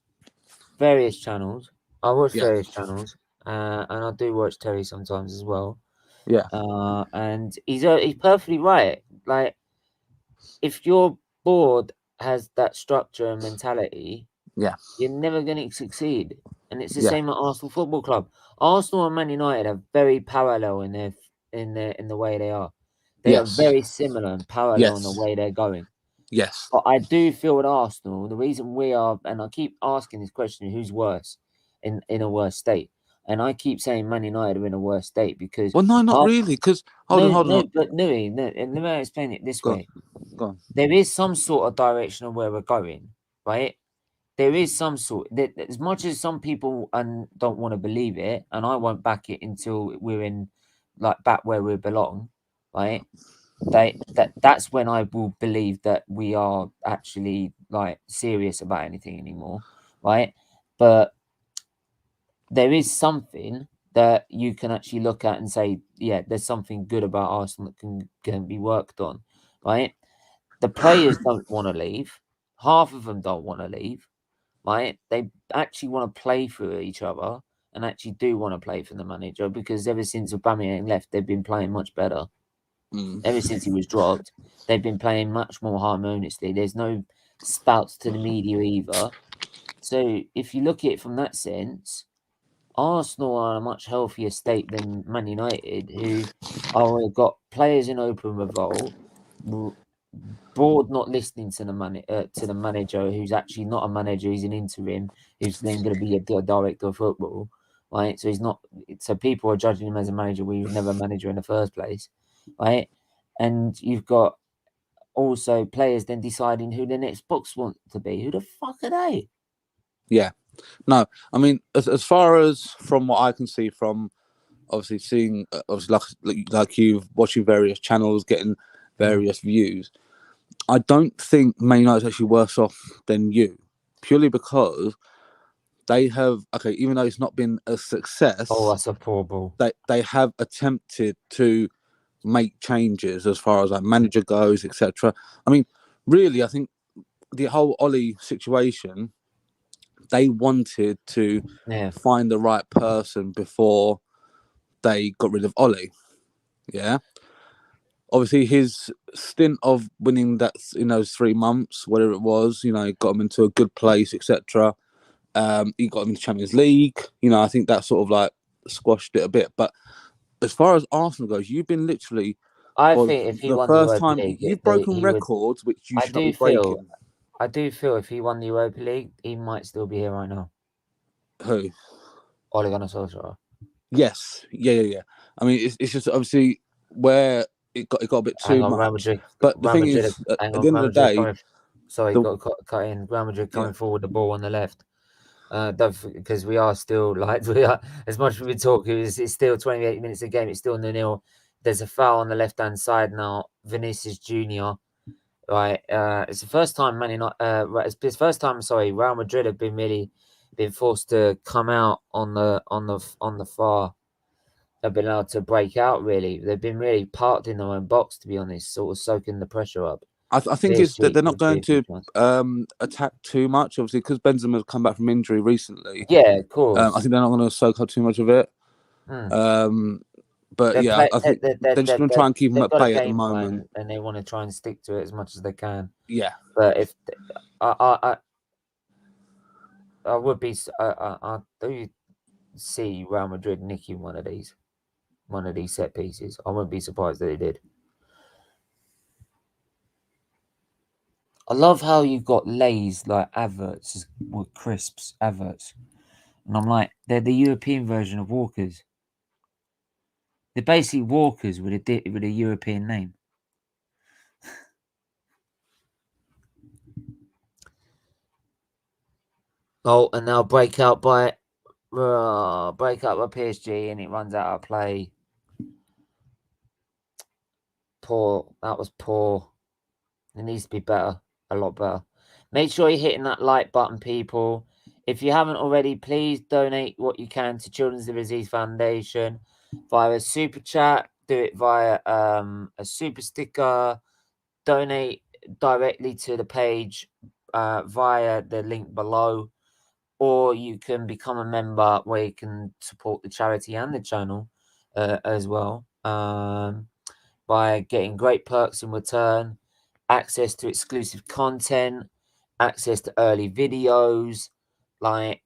A: various channels. And I do watch Terry sometimes as well.
B: Yeah.
A: And he's perfectly right. Like, if your board has that structure and mentality, you're never going to succeed. And it's the same at Arsenal Football Club. Arsenal and Man United are very parallel in the way they are. They are very similar and parallel in the way they're going.
B: Yes.
A: But I do feel with Arsenal, the reason we are, and I keep asking this question, who's worse in a worse state? And I keep saying Man United are in a worse state because...
B: Well, no, not really, because... Hold on.
A: But Nui, let me explain it this way.
B: Go on.
A: There is some sort of direction of where we're going, right? There is some sort. As much as some people don't want to believe it, and I won't back it until we're in, like, back where we belong, right? That's when I will believe that we are actually, like, serious about anything anymore, right? But there is something that you can actually look at and say, yeah, there's something good about Arsenal that can be worked on, right? The players don't want to leave. Half of them don't want to leave, right? They actually want to play for each other and actually do want to play for the manager, because ever since Aubameyang left, they've been playing much better. Ever since he was dropped, they've been playing much more harmoniously. There's no spouts to the media either. So if you look at it from that sense, Arsenal are in a much healthier state than Man United, who are got players in open revolt, board not listening to the manager, who's actually not a manager, he's an interim, who's then going to be a director of football, right? So he's not. So people are judging him as a manager when he was never a manager in the first place, right? And you've got also players then deciding who the next box want to be. Who the fuck are they?
B: Yeah. No, I mean, as far as from what I can see from obviously seeing, obviously like you watching various channels, getting various views, I don't think Man United is actually worse off than you, purely because they have, okay, even though it's not been a success.
A: Oh, that's a poor ball.
B: They have attempted to make changes as far as like manager goes, etc. I mean, really, I think the whole Ollie situation, they wanted to find the right person before they got rid of Ollie. Yeah. Obviously, his stint of winning that in those 3 months, whatever it was, got him into a good place, etc. He got him into Champions League. I think that sort of like squashed it a bit. But as far as Arsenal goes, you've been literally.
A: I think if he won the Europa League,
B: you've broken records which you should not be breaking.
A: I do feel if he won the Europa League, he might still be here right now.
B: Who?
A: Ole Gunnar Solskjaer.
B: Yes, yeah. I mean, it's just obviously where it got a bit too much. But the thing is, at the end of the day,
A: got cut in. Real Madrid coming forward, the ball on the left. Because we are still as much as we talk, it's still 28 minutes of game. It's still 0-0. There's a foul on the left hand side now. Vinicius Junior. Right, it's the first time it's the first time. Sorry, Real Madrid have been forced to come out on the far. They've been allowed to break out. Really, they've been really parked in their own box, to be honest, sort of soaking the pressure up.
B: I think it's that they're not going to attack too much, obviously, because Benzema's come back from injury recently.
A: Yeah, of course.
B: I think they're not going to soak up too much of it. But I think they're just going to try and keep them at bay at the moment,
A: and they want to try and stick to it as much as they can.
B: Yeah,
A: but if I would be, I do see Real Madrid nicking one of these set pieces. I wouldn't be surprised that they did. I love how you've got Lay's like adverts with crisps adverts, and I'm like, they're the European version of Walkers. They're basically Walkers with a European name. Oh, and now break out by PSG, and it runs out of play. Poor. That was poor. It needs to be better, a lot better. Make sure you're hitting that like button, people. If you haven't already, please donate what you can to Children's Liver Disease Foundation via a super chat. Do it via a super sticker. Donate directly to the page via the link below, or you can become a member where you can support the charity and the channel as well by getting great perks in return. Access to exclusive content, access to early videos, like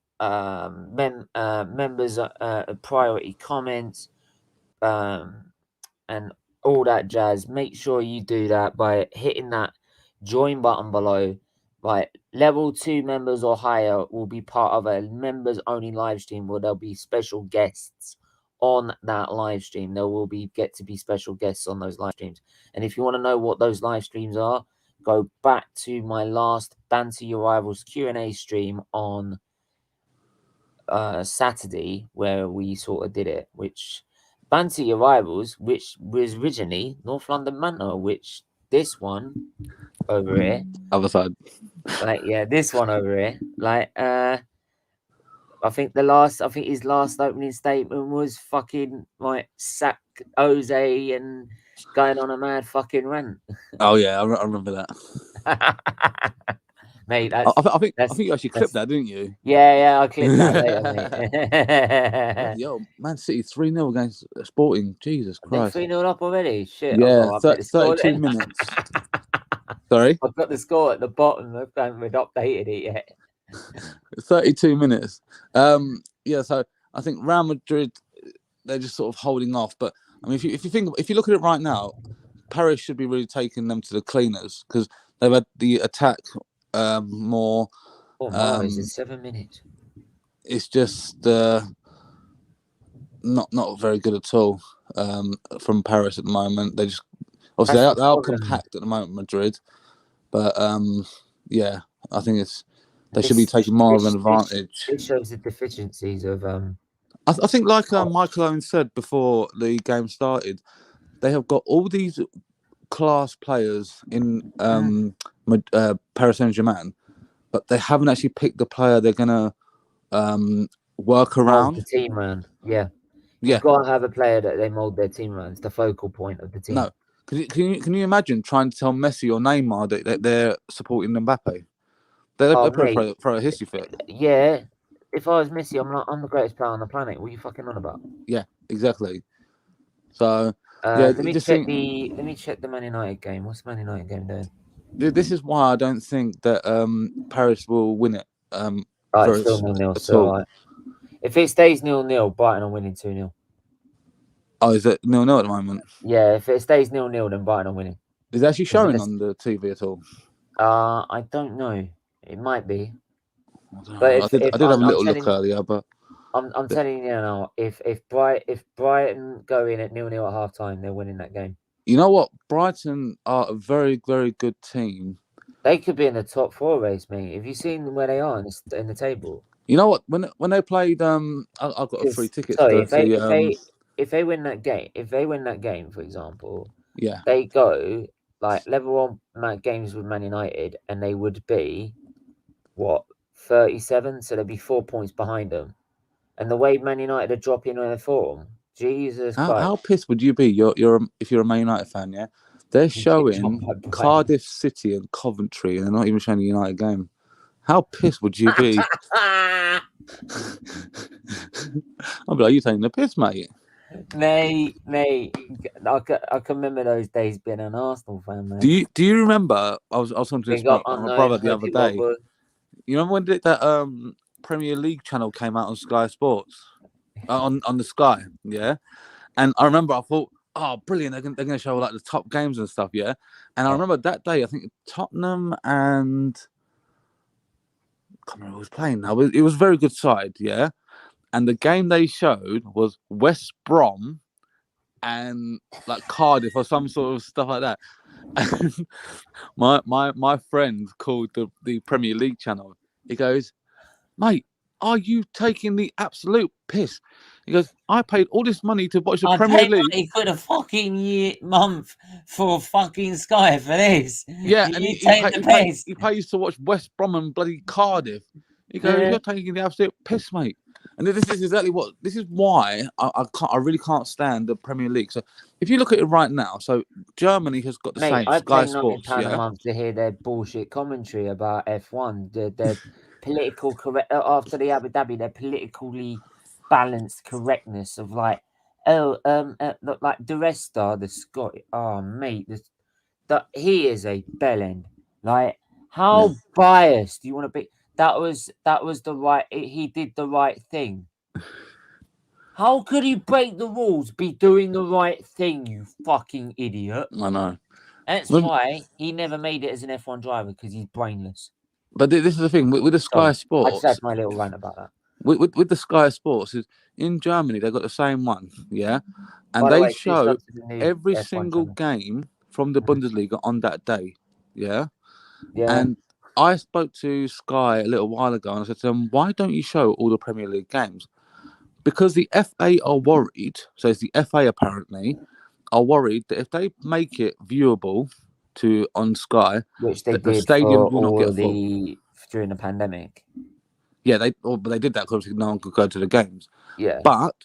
A: members priority comments, and all that jazz. Make sure you do that by hitting that join button below. Like level 2 members or higher will be part of a members only live stream where there'll be special guests on that live stream. There will get to be special guests on those live streams. And if you want to know what those live streams are, go back to my last Banter Your Rivals Q&A stream on Saturday, where we sort of did it, which Banter Your Rivals, which was originally North London Manor, which this one over here,
B: Other side.
A: like, yeah, this one over here, like, I think his last opening statement was fucking like sack Jose and going on a mad fucking rant.
B: Oh yeah, I remember that.
A: Mate,
B: I think you actually clipped that, didn't you?
A: Yeah, I clipped that later, mate.
B: Yo, Man City 3-0 against Sporting. Jesus Christ.
A: They 3-0 up already. Shit.
B: Yeah,
A: I've got the score
B: 32
A: then.
B: minutes. Sorry?
A: I've got the score at the bottom. We've not updated it yet.
B: 32 minutes. Yeah, so I think Real Madrid, they're just sort of holding off. But I mean, if you look at it right now, Paris should be really taking them to the cleaners because they've had the attack more.
A: Oh, Mars is 7 minutes.
B: It's just not very good at all from Paris at the moment. They just obviously they are compact at the moment, Madrid, but yeah, I think they should be taking more of an advantage.
A: It shows the deficiencies of
B: I think, like Michael Owen said before the game started, they have got all these class players in Paris Saint-Germain, but they haven't actually picked the player they're gonna work around.
A: The team around, yeah.
B: Yeah.
A: You've got to have a player that they mold their team around. It's the focal point of the team.
B: No, can you imagine trying to tell Messi or Neymar that they're supporting Mbappe? They're pro history fit.
A: Yeah. If I was Messi, I'm the greatest player on the planet. What are you fucking on about?
B: Yeah, exactly. So
A: let me check the Man United game. What's the Man United game doing?
B: This is why I don't think that Paris will win it.
A: It's still 0-0. So if it stays 0-0, Brighton are winning 2-0.
B: Oh, is it 0-0 at the moment?
A: Yeah, if it stays 0-0, then Brighton are winning.
B: Is it actually showing on the TV at all?
A: I don't know. It might be.
B: I did have a little look earlier, but
A: I'm telling you now, if Brighton go in at 0-0 at half time, they're winning that game.
B: You know what? Brighton are a very, very good team.
A: They could be in the top 4 race, mate. Have you seen where they are in the table?
B: You know what? When they played, I've got a free ticket.
A: Sorry, if they win that game, for example,
B: yeah,
A: they go like level 1 games with Man United, and they would be 37, so they'd be 4 points behind them. And the way Man United are dropping on their form, Jesus Christ!
B: How pissed would you be? If you're a Man United fan, yeah. They're showing Cardiff City and Coventry, and they're not even showing a United game. How pissed would you be? I'll be like, you taking the piss, mate?
A: Mate, I can remember those days being an Arsenal fan, man.
B: Do you remember? I was talking to my brother the other day. You remember when that Premier League channel came out on Sky Sports, on the Sky, yeah? And I remember I thought, oh, brilliant! They're going to show like the top games and stuff, yeah. And I remember that day, I think Tottenham and I can't remember who was playing now. It was a very good side, yeah. And the game they showed was West Brom and like Cardiff or some sort of stuff like that. And my friend called the Premier League channel. He goes, mate, are you taking the absolute piss? He goes, I paid all this money to watch the Premier League.
A: I paid money a fucking month for fucking Sky for this.
B: Yeah, and he pays to watch West Brom and bloody Cardiff. He goes, you're taking the absolute piss, mate. And this is exactly this is why I really can't stand the Premier League. So if you look at it right now, so Germany has got the same Sky Sports.
A: I pay £90 a month to hear their bullshit commentary about F1. Their political correct after the Abu Dhabi, their politically balanced correctness of like, like the rest are the Scott. Oh mate, he is a bellend. Like, how biased do you want to be? That was the right. He did the right thing. How could he break the rules? Be doing the right thing, you fucking idiot!
B: I know.
A: That's why he never made it as an F1 driver, because he's brainless.
B: But this is the thing with the Sky Sports.
A: I just had my little rant about that.
B: With the Sky Sports, is in Germany they've got the same one, yeah, and they show every single game from the Bundesliga on that day, yeah.
A: Yeah.
B: And I spoke to Sky a little while ago and I said to them, why don't you show all the Premier League games? Because the FA are worried, so it's the FA apparently, are worried that if they make it viewable on Sky,
A: Which they
B: that the
A: did for
B: stadiums will not get
A: all
B: full.
A: during the pandemic.
B: Yeah, they did that because obviously no one could go to the games.
A: Yeah.
B: But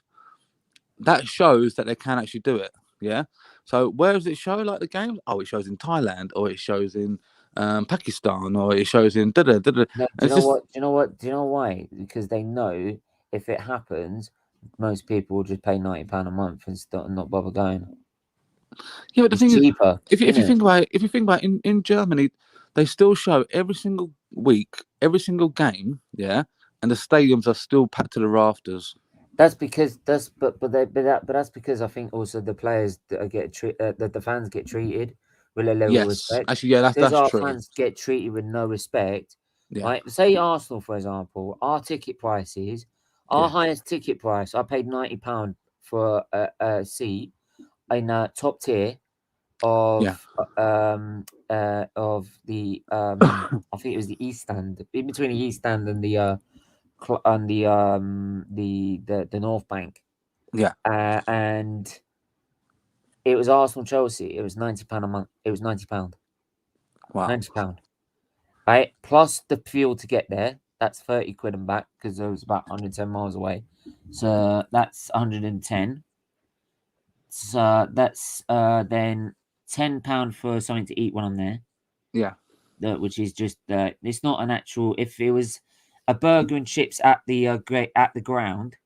B: that shows that they can actually do it. Yeah. So where does it show like the games? Oh, it shows in Thailand, or it shows in Pakistan, or it shows in da da da da.
A: No, do you know what? Do you know what? Do you know why? Because they know if it happens, most people will just pay £90 a month and not bother going.
B: Yeah, but the
A: It's
B: thing
A: cheaper.
B: is, if you think about it, in Germany, they still show every single week, every single game, yeah, and the stadiums are still packed to the rafters.
A: That's because that's because I think also the players that the fans get treated with a level of respect.
B: Actually, yeah,
A: Because
B: that's
A: our
B: true.
A: fans get treated with no respect.
B: Yeah,
A: Right? Say Arsenal, for example, our ticket prices, our highest ticket price, I paid £90 for a seat in a top tier of the I think it was the East Stand, in between the East Stand and the North Bank.
B: yeah.
A: And it was Arsenal Chelsea. It was £90 a month. It was £90.
B: Wow.
A: £90. Right? Plus the fuel to get there. That's 30 quid and back because it was about 110 miles away. So that's 110. So that's then £10 for something to eat when I'm there.
B: Yeah.
A: Which is just it's not an actual. If it was a burger and chips at the ground,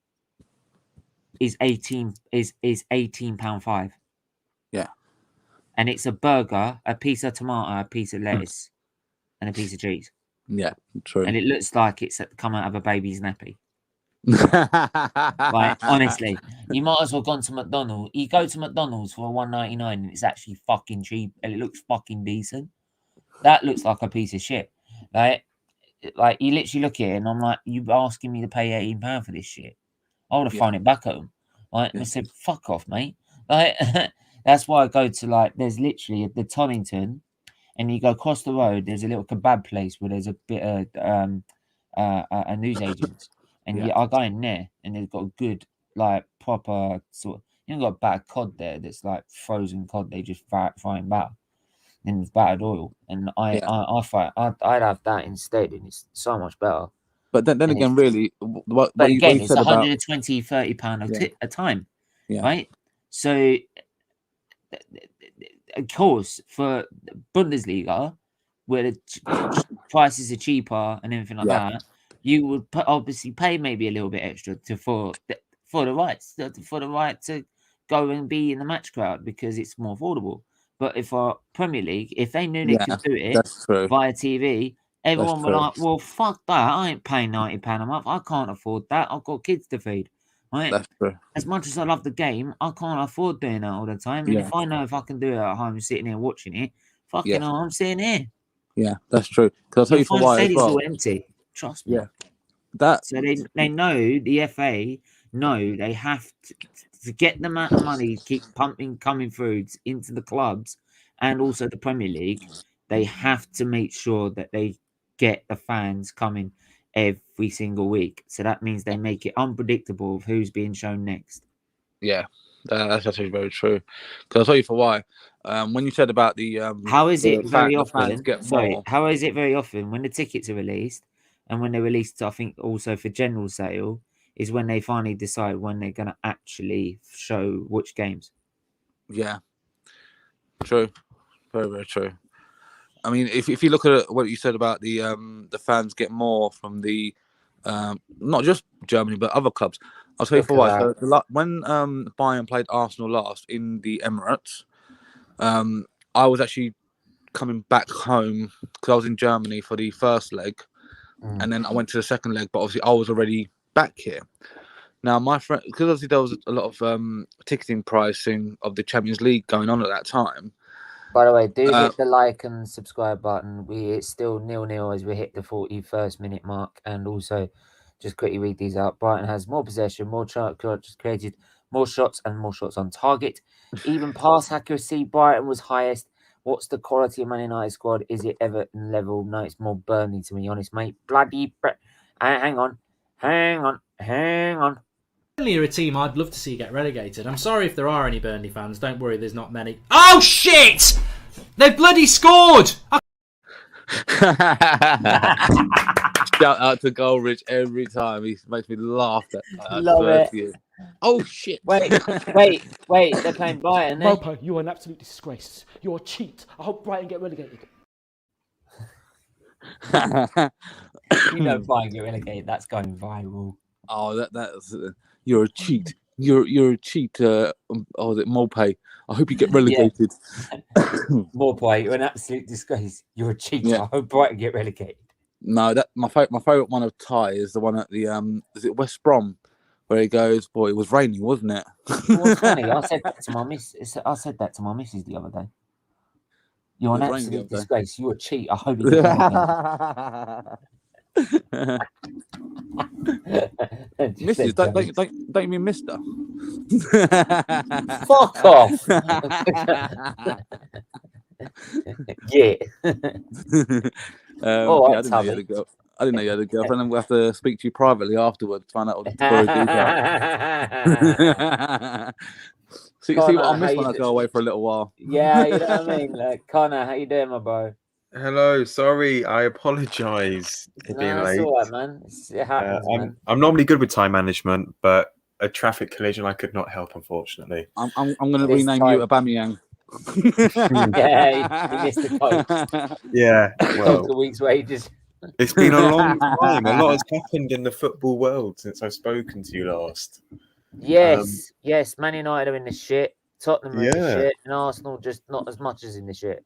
A: is £18.5.
B: Yeah.
A: And it's a burger, a piece of tomato, a piece of lettuce, and a piece of cheese.
B: Yeah, true.
A: And it looks like it's come out of a baby's nappy. Like, honestly, you might as well gone to McDonald's. You go to McDonald's for $1.99 and it's actually fucking cheap and it looks fucking decent. That looks like a piece of shit. Like you literally look at it and I'm like, you asking me to pay £18 for this shit? I would have thrown it back at them. Right? And I said, fuck off, mate. Like, that's why I go to there's literally the Tonington, and you go across the road, there's a little kebab place where there's a bit of a newsagent. And I go in there and they've got a good, proper sort of, you know, got a battered cod there that's like frozen cod, they just frying batter. And it's battered oil. And I'd have that instead, and it's so much better.
B: But then again, really, what you
A: it's
B: said about
A: £120-30 a time,
B: yeah.
A: right? So, of course, for Bundesliga, where the prices are cheaper and everything like that, you would obviously pay maybe a little bit extra for the right to go and be in the match crowd because it's more affordable. But if our Premier League, if they knew they could do it via TV, everyone would like, well, fuck that. I ain't paying £90 a month. I can't afford that. I've got kids to feed. Right?
B: That's true.
A: As much as I love the game, I can't afford doing that all the time. And if I know if I can do it at home, sitting here watching it, fucking hell, I'm sitting here.
B: Yeah, that's true. Because I'll tell you for why as well.
A: All empty. Trust me.
B: Yeah.
A: So they know, the FA know they have to get the amount of money, keep coming through into the clubs and also the Premier League. They have to make sure that they get the fans coming every single week. So that means they make it unpredictable of who's being shown next.
B: Yeah, that's actually very true. Because I'll tell you for why. When you said about the
A: how is it very often?
B: How
A: is it very often when the tickets are released and when they're released? I think also for general sale is when they finally decide when they're going to actually show which games.
B: Yeah, true, very very true. I mean, if you look at what you said about the fans get more from the not just Germany but other clubs, I'll tell you for why. So when Bayern played Arsenal last in the Emirates, I was actually coming back home because I was in Germany for the first leg, and then I went to the second leg. But obviously, I was already back here. Now, my friend, because obviously there was a lot of ticketing pricing of the Champions League going on at that time.
A: By the way, do hit the like and subscribe button. It's still 0-0 as we hit the 41st minute mark. And also, just quickly read these out. Brighton has more possession, more chances created, more shots, and more shots on target. Even pass accuracy, Brighton was highest, What's the quality of Man United squad? Is it Everton level? No, it's more Burnley to be honest, mate. Hang on.
C: Burnley are a team I'd love to see get relegated. I'm sorry if there are any Burnley fans. Don't worry, there's not many. Oh shit! They bloody scored!
B: Shout out to Goldrich every time. He makes me laugh.
A: Love it.
B: Oh shit!
A: Wait! They're playing Brighton.
D: Mopo, you're an absolute disgrace. You're a cheat. I hope Brighton get relegated.
A: You know Brighton get relegated. That's going viral.
B: Oh, that's you're a cheat. You're a cheat. Is it Mope? I hope you get relegated.
A: Mope, you're an absolute disgrace. You're a cheat.
B: Yeah.
A: I hope Brighton get relegated.
B: No, that my favorite one of Ty is the one at the is it West Brom where he goes, boy, it was raining, wasn't it?
A: It was funny. I said that to my missus the other day. You're an absolute disgrace. You're a cheat. I hope you get relegated.
B: Mrs. Don't mean Mister.
A: Fuck off. Yeah.
B: Yeah, I didn't know you had a girlfriend, and we'll have to speak to you privately afterwards to find out all the details. See what I miss when I go away for a little while.
A: Yeah, you know what I mean? Connor, how you doing, my bro?
E: Hello, sorry, I apologise for being late.
A: It's all right, man. It happens, man.
E: I'm normally good with time management, but a traffic collision I could not help, unfortunately.
B: I'm going to rename you Aubameyang.
A: Yeah, he missed the coach.
E: Yeah, well,
A: the week's wages.
E: It's been a long time. A lot has happened in the football world since I've spoken to you last.
A: Yes. Man United are in the shit. Tottenham are in the shit, and Arsenal just not as much as in the shit.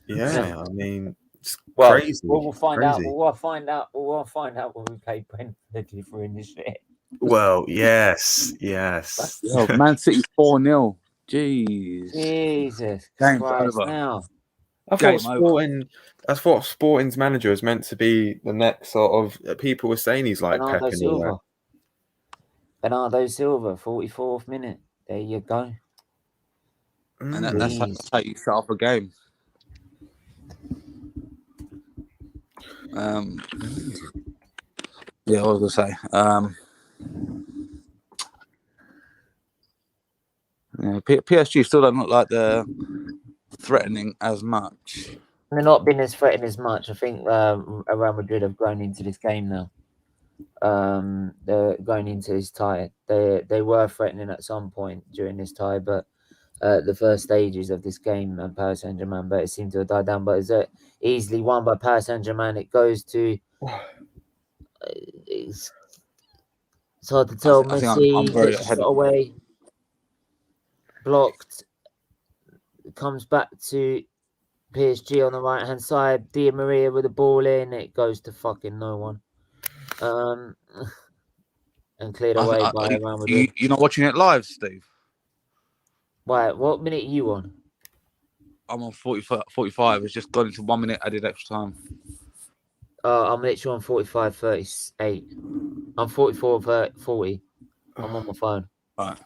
E: Yeah, I mean, it's
A: crazy. We'll find out. We'll find out when we play Brentford if we're in the shit.
E: Well, yes.
B: Oh, Man City 4-0. Jeez.
A: Jesus
B: Game
A: Christ!
B: over.
A: Now,
E: I thought Sporting's manager was meant to be the next sort of. People were saying he's like Pep and all that.
A: Bernardo Silva, 44th minute. There you go.
B: And that's how you start off a game. Yeah, what was I gonna say? Yeah, PSG still don't look like they're threatening as much.
A: They're not been as threatening as much. I think Real Madrid have grown into this game now. They're going into this tie. They were threatening at some point during this tie, but the first stages of this game and Paris Saint-Germain, but it seemed to have died down. But it's easily won by Paris Saint-Germain. It goes to it's hard to tell. Messi gets shot away, blocked, comes back to PSG on the right hand side. Di Maria with the ball in, it goes to fucking no one. And cleared away by Real Madrid.
B: You're not watching it live, Steve?
A: Why? What minute are you on?
B: I'm on 45. It's just gone into 1 minute added extra time.
A: I'm literally on 45:38. I'm 44:40. I'm on my phone.
B: Right.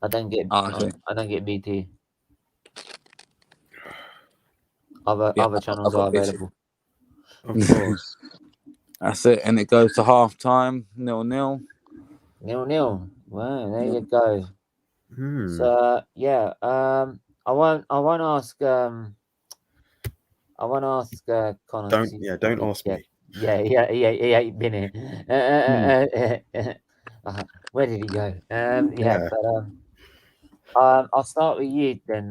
A: I don't get. I don't get BT. Other channels are available.
E: Of course.
B: That's it, and it goes to half time, 0-0.
A: 0-0. Wow, there you go. So yeah, I won't ask. I won't ask Connor.
E: Don't ask me.
A: Yeah, he ain't been here. Where did he go? But I'll start with you then.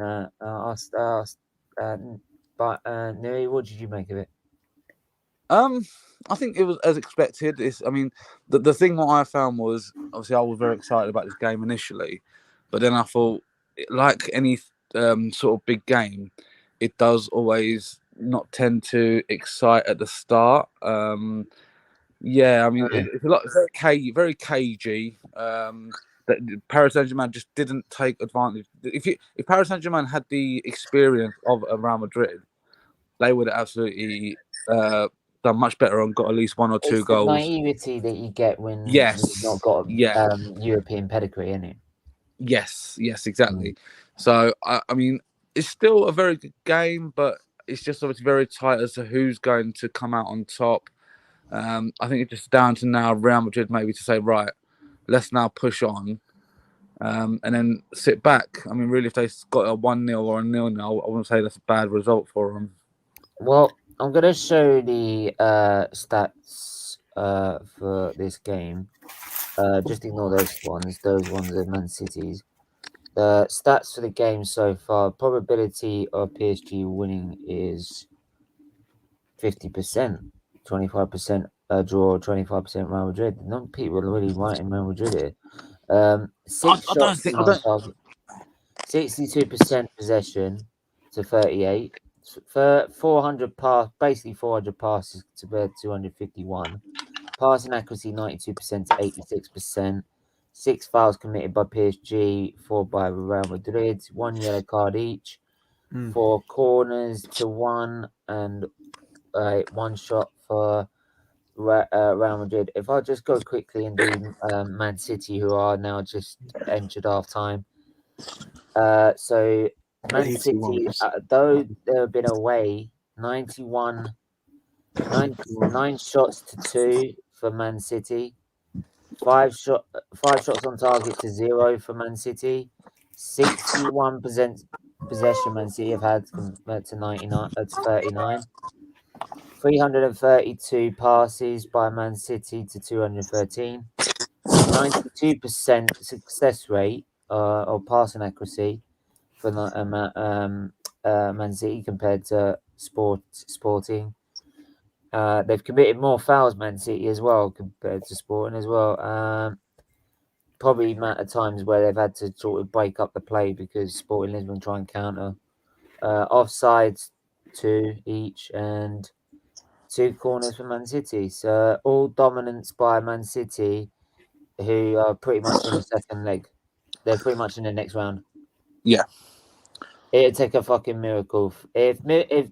A: Nuri, what did you make of it?
B: I think it was as expected. The thing what I found was, obviously I was very excited about this game initially, but then I thought, like any sort of big game, it does always not tend to excite at the start. It's a lot very cagey. That Paris Saint-Germain just didn't take advantage. If Paris Saint-Germain had the experience of Real Madrid, they would have absolutely done much better and got at least one or two goals.
A: The naivety that you get when you've not got European pedigree, isn't it?
B: Yes, exactly. So I mean, it's still a very good game, but it's just obviously very tight as to who's going to come out on top. I think it's just down to now Real Madrid maybe to say, right, let's now push on and then sit back. I mean, really, if they got a 1-0 or a 0-0, I wouldn't say that's a bad result for them.
A: Well, I'm going to show the stats for this game. Just ignore those ones. Those ones are Man City's. The stats for the game so far, probability of PSG winning is 50%, 25% draw, 25% Real Madrid. Not people are really writing Real Madrid here. 6 shots on target, 62% possession to 38. 400 pass, basically 400 passes to 251. Passing accuracy 92% to 86%. 6 fouls committed by PSG, 4 by Real Madrid. 1 yellow card each. 4 corners to 1, and 1 shot for Real Madrid. If I just go quickly and do Man City, who are now just entered half time. So Man City, though they have been away, 9 shots to 2 for Man City. 5 shots on target to 0 for Man City. 61% possession Man City have had compared to 39. 332 passes by Man City to 213. 92% success rate or passing accuracy for Man City compared to Sporting. They've committed more fouls, Man City, as well, compared to Sporting as well. Probably amount of times where they've had to sort of break up the play because Sporting Lisbon try and counter. Offsides 2 each and 2 corners for Man City. So all dominance by Man City, who are pretty much in the second leg. They're pretty much in the next round.
B: Yeah.
A: It'd take a fucking miracle. If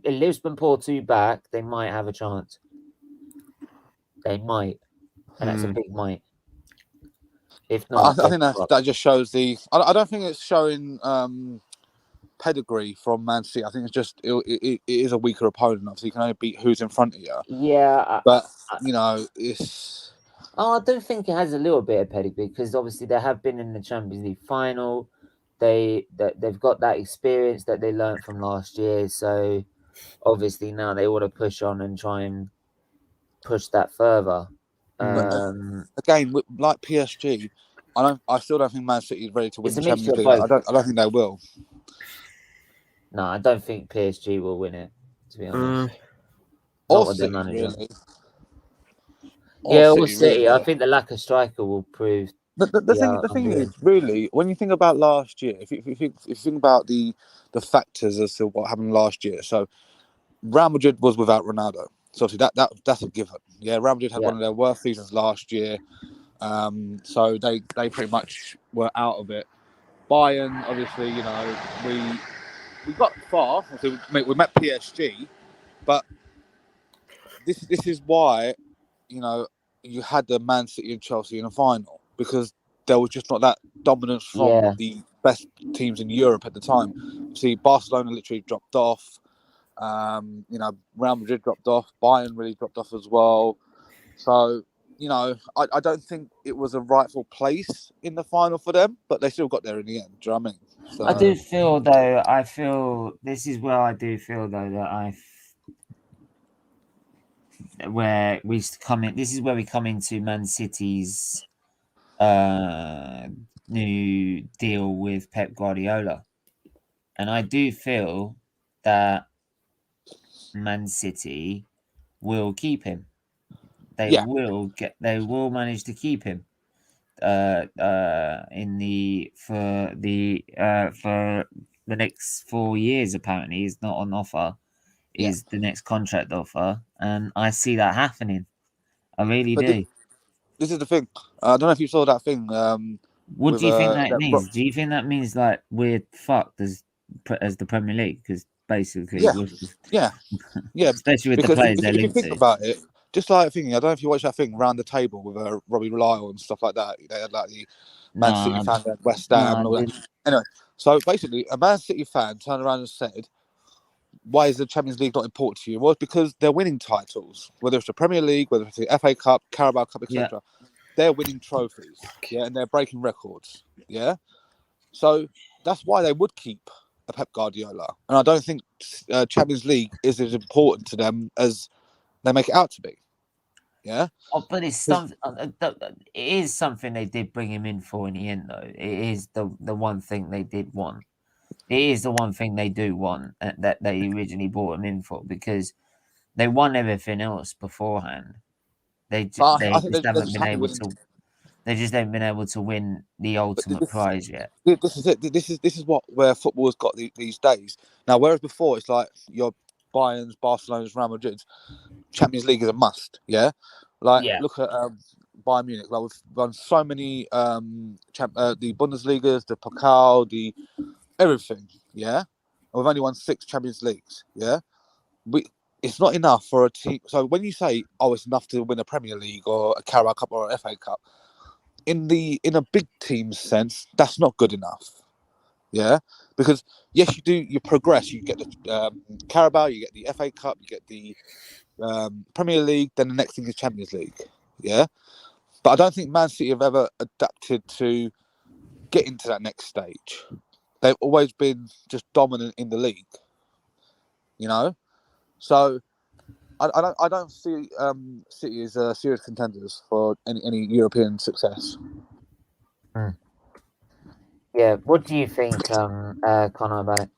A: Lisbon pull 2 back, they might have a chance. They might. And that's a big might. If not,
B: I think that just shows the. I don't think it's showing pedigree from Man City. I think it's just it is a weaker opponent. Obviously, you can only beat who's in front of you.
A: Yeah,
B: but you know, it's.
A: I don't think it has a little bit of pedigree because obviously they have been in the Champions League final. They've got that experience that they learned from last year. So obviously now they want to push on and try and push that further.
B: Again, like PSG, I still don't think Man City is ready to win the Champions League. I don't think they will. No,
A: I don't think PSG will win it. To be honest,
B: or City, really.
A: Or City. Really. I think the lack of striker will prove.
B: The thing is, really, when you think about last year, if you think about the factors as to what happened last year, so Real Madrid was without Ronaldo. So obviously that's a given. Yeah, Real Madrid had one of their worst seasons last year. So they pretty much were out of it. Bayern, obviously, you know, we got far. We met PSG, but this is why, you know, you had the Man City and Chelsea in a final because there was just not that dominance from the best teams in Europe at the time. See, Barcelona literally dropped off. You know, Real Madrid dropped off. Bayern really dropped off as well. So, you know, I don't think it was a rightful place in the final for them, but they still got there in the end. Do you know what I mean? So,
A: I do feel, though, this is where I do feel, though, that where we come in. This is where we come into Man City's new deal with Pep Guardiola, and I do feel that Man City will keep him. They will manage to keep him for the next 4 years. Apparently, is not on offer. Is the next contract offer, and I see that happening. I really do.
B: This is the thing. I don't know if you saw that thing.
A: What do you think that means? Do you think that means like we're fucked as the Premier League? Because basically, especially with the players they're linked to.
B: If you think about it, just like thinking, I don't know if you watched that thing Round the Table with Robbie Lyle and stuff like that. They had like the Man City fans at West Ham and all that. Anyway, So basically, a Man City fan turned around and said, why is the Champions League not important to you? Well, it's because they're winning titles, whether it's the Premier League, whether it's the FA Cup, Carabao Cup, etc. They're winning trophies, and they're breaking records, So that's why they would keep a Pep Guardiola. And I don't think Champions League is as important to them as they make it out to be. Yeah.
A: Oh, but it's something. It is something they did bring him in for in the end, though. It is the one thing they did want. It is the one thing they do want that they originally brought him in for, because they won everything else beforehand. They just haven't been able to. They just haven't been able to win the ultimate prize yet.
B: This is it. This is where football has got these days. Now, whereas before it's like your Bayern's, Barcelona's, Real Madrid's, Champions League is a must. Yeah. Look at Bayern Munich. Like, we've won so many the Bundesligas, the Pokal, the everything. Yeah. And we've only won 6 Champions Leagues. Yeah. It's not enough for a team. So when you say, it's enough to win a Premier League or a Carabao Cup or an FA Cup, in a big team sense, that's not good enough. Yeah, because yes, you progress. You get the Carabao, you get the FA Cup, you get the Premier League. Then the next thing is Champions League. Yeah, but I don't think Man City have ever adapted to getting to that next stage. They've always been just dominant in the league. So I don't see City as serious contenders for any European success.
A: Yeah, what do you think, Connor, about it?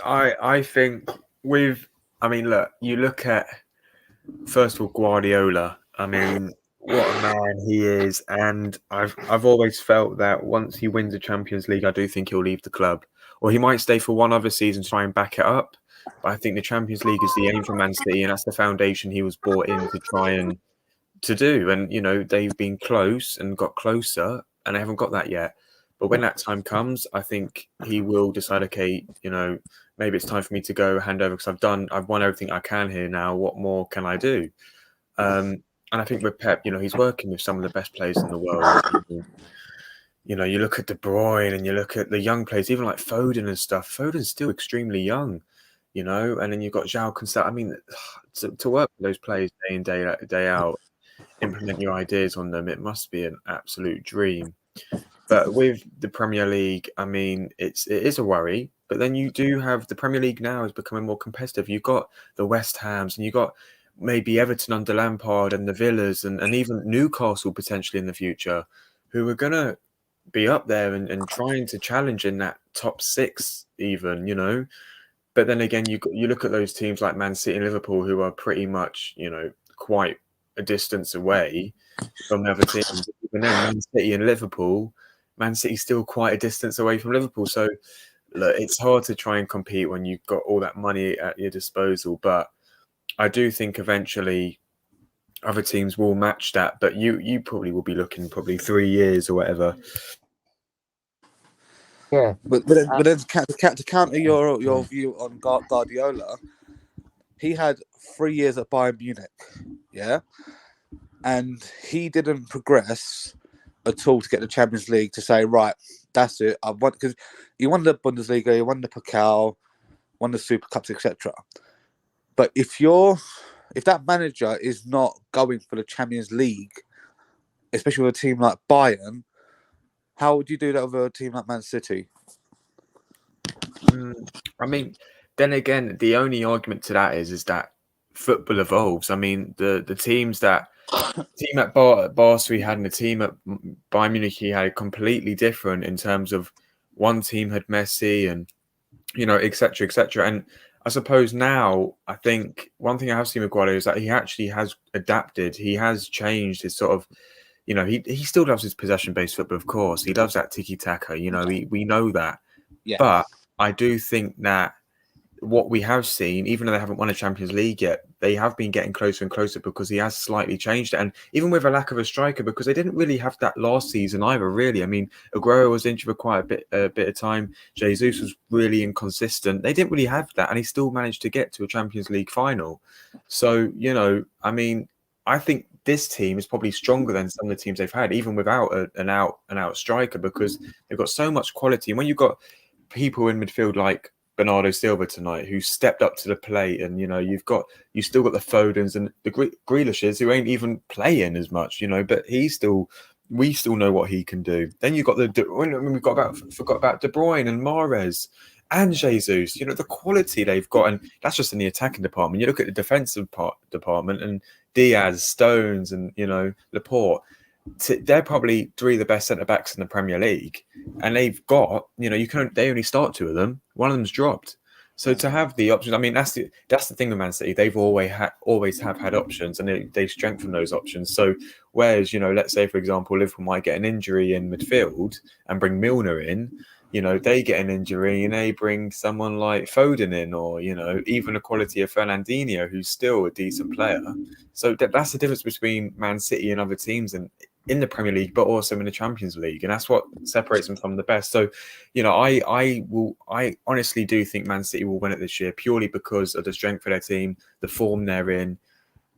E: I think look, you look at, first of all, Guardiola. I mean, what a man he is, and I've always felt that once he wins the Champions League, I do think he'll leave the club, or he might stay for one other season to try and back it up. But I think the Champions League is the aim for Man City, and that's the foundation he was brought in to try and to do. And they've been close and got closer, and they haven't got that yet. But when that time comes, I think he will decide, okay, maybe it's time for me to go hand over, because I've won everything I can here now. What more can I do? And I think with Pep, he's working with some of the best players in the world. You look at De Bruyne and you look at the young players, even like Foden and stuff. Foden's still extremely young, and then you've got João Cancelo. I mean, to work with those players day in, day out, implement your ideas on them, it must be an absolute dream. But with the Premier League, I mean, it is a worry. But then you do have the Premier League now is becoming more competitive. You've got the West Hams, and you've got maybe Everton under Lampard, and the Villas, and even Newcastle potentially in the future, who are going to be up there and trying to challenge in that top 6 even, But then again, you look at those teams like Man City and Liverpool, who are pretty much, quite a distance away from the other teams. And then Man City and Liverpool, Man City's still quite a distance away from Liverpool. So look, it's hard to try and compete when you've got all that money at your disposal. But I do think eventually other teams will match that. But you probably will be looking 3 years or whatever.
A: Yeah,
B: but then to counter your view on Guardiola, he had 3 years at Bayern Munich, and he didn't progress at all to get the Champions League to say, right, that's it. I want, because he won the Bundesliga, he won the Pokal, won the Super Cups, etc. But if that manager is not going for the Champions League, especially with a team like Bayern, how would you do that with a team like Man City?
E: I mean, then again, the only argument to that is that football evolves. I mean, the teams that team at Barca we had and the team at Bayern Munich he had completely different in terms of one team had Messi and etc. etc. And I suppose now I think one thing I have seen with Guardiola is that he actually has adapted. He has changed his sort of, he still loves his possession-based football, of course. He loves that tiki-taka. We know that. Yeah. But I do think that what we have seen, even though they haven't won a Champions League yet, they have been getting closer and closer because he has slightly changed it. And even with a lack of a striker, because they didn't really have that last season either, really. I mean, Aguero was injured for quite a bit of time. Jesus was really inconsistent. They didn't really have that, and he still managed to get to a Champions League final. So, I mean, I think this team is probably stronger than some of the teams they've had, even without an out striker, because they've got so much quality. And when you've got people in midfield like Bernardo Silva tonight, who stepped up to the plate, and you still got the Fodens and the Grealishes who ain't even playing as much, but we still know what he can do. Then you've got forgot about De Bruyne and Mahrez and Jesus. The quality they've got, and that's just in the attacking department. You look at the defensive department, and Diaz, Stones, and Laporte. They're probably three of the best centre backs in the Premier League, and they've got they only start two of them. One of them's dropped. So to have the options, I mean, that's the thing with Man City. They've always have had options, and they strengthen those options. So whereas let's say for example Liverpool might get an injury in midfield and bring Milner in, they get an injury and they bring someone like Foden in, or even the quality of Fernandinho, who's still a decent player. So that's the difference between Man City and other teams and in the Premier League, but also in the Champions League, and that's what separates them from the best. So, I honestly do think Man City will win it this year, purely because of the strength of their team, the form they're in,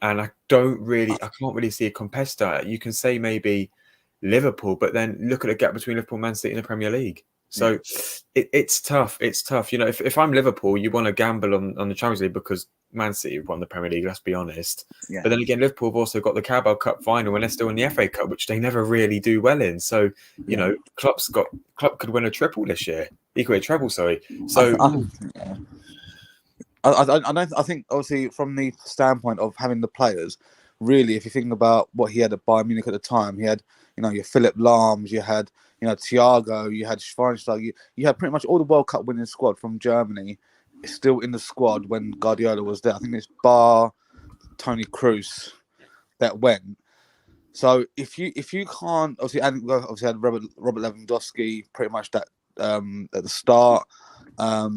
E: and I can't really see a competitor. You can say maybe Liverpool, but then look at the gap between Liverpool and Man City in the Premier League. So it's tough. It's tough. If I'm Liverpool, you want to gamble on the Champions League because Man City have won the Premier League, let's be honest. Yeah. But then again, Liverpool have also got the Carabao Cup final, and they're still in the FA Cup, which they never really do well in. So, Klopp could win a triple this year. He could win a treble, sorry. So
B: I think obviously from the standpoint of having the players, really, if you think about what he had at Bayern Munich at the time, he had, your Philip Lahms, you had, Thiago, you had Schweinsteiger, you had pretty much all the World Cup winning squad from Germany still in the squad when Guardiola was there. I think it's bar Tony Kroos that went. So if you can't, obviously had Robert Lewandowski pretty much that at the start. I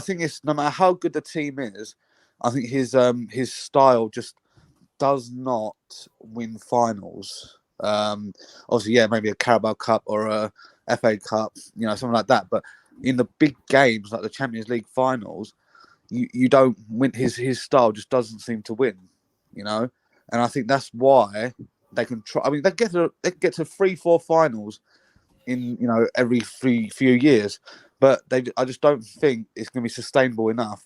B: think it's, no matter how good the team is, I think his style just does not win finals. Obviously, yeah, maybe a Carabao Cup or a FA Cup, something like that. But in the big games like the Champions League finals, you don't win. His style just doesn't seem to win, and I think that's why they can try. I mean, they get to 3-4 finals in every few years, but I just don't think it's going to be sustainable enough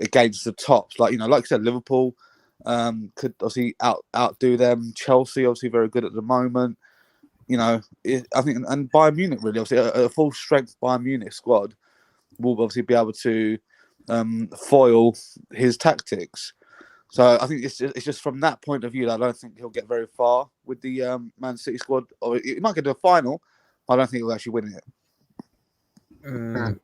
B: against the tops. Like like I said, Liverpool could obviously outdo them. Chelsea obviously very good at the moment. I think, and Bayern Munich really, obviously a full strength Bayern Munich squad will obviously be able to foil his tactics. So I think it's just from that point of view that I don't think he'll get very far with the Man City squad. Or he might get to a final, but I don't think he'll actually win it.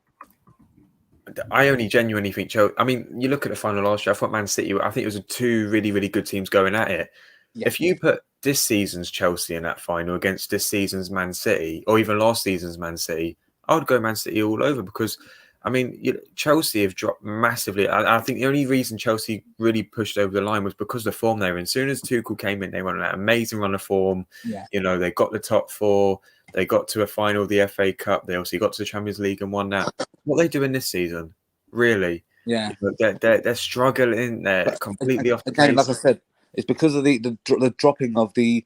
E: I only genuinely think Chelsea. I mean, you look at the final last year. I thought Man City. I think it was two really, really good teams going at it. Yeah. If you put this season's Chelsea in that final against this season's Man City, or even last season's Man City, I would go Man City all over, because, I mean, Chelsea have dropped massively. I think the only reason Chelsea really pushed over the line was because of the form they were in. As soon as Tuchel came in, they went on that amazing run of form. Yeah. They got the top four. They got to a final of the FA Cup. They also got to the Champions League and won that. What are they doing this season? Really? Yeah. They're struggling. They're completely off the pace.
B: Like I said, it's because of the dropping of the,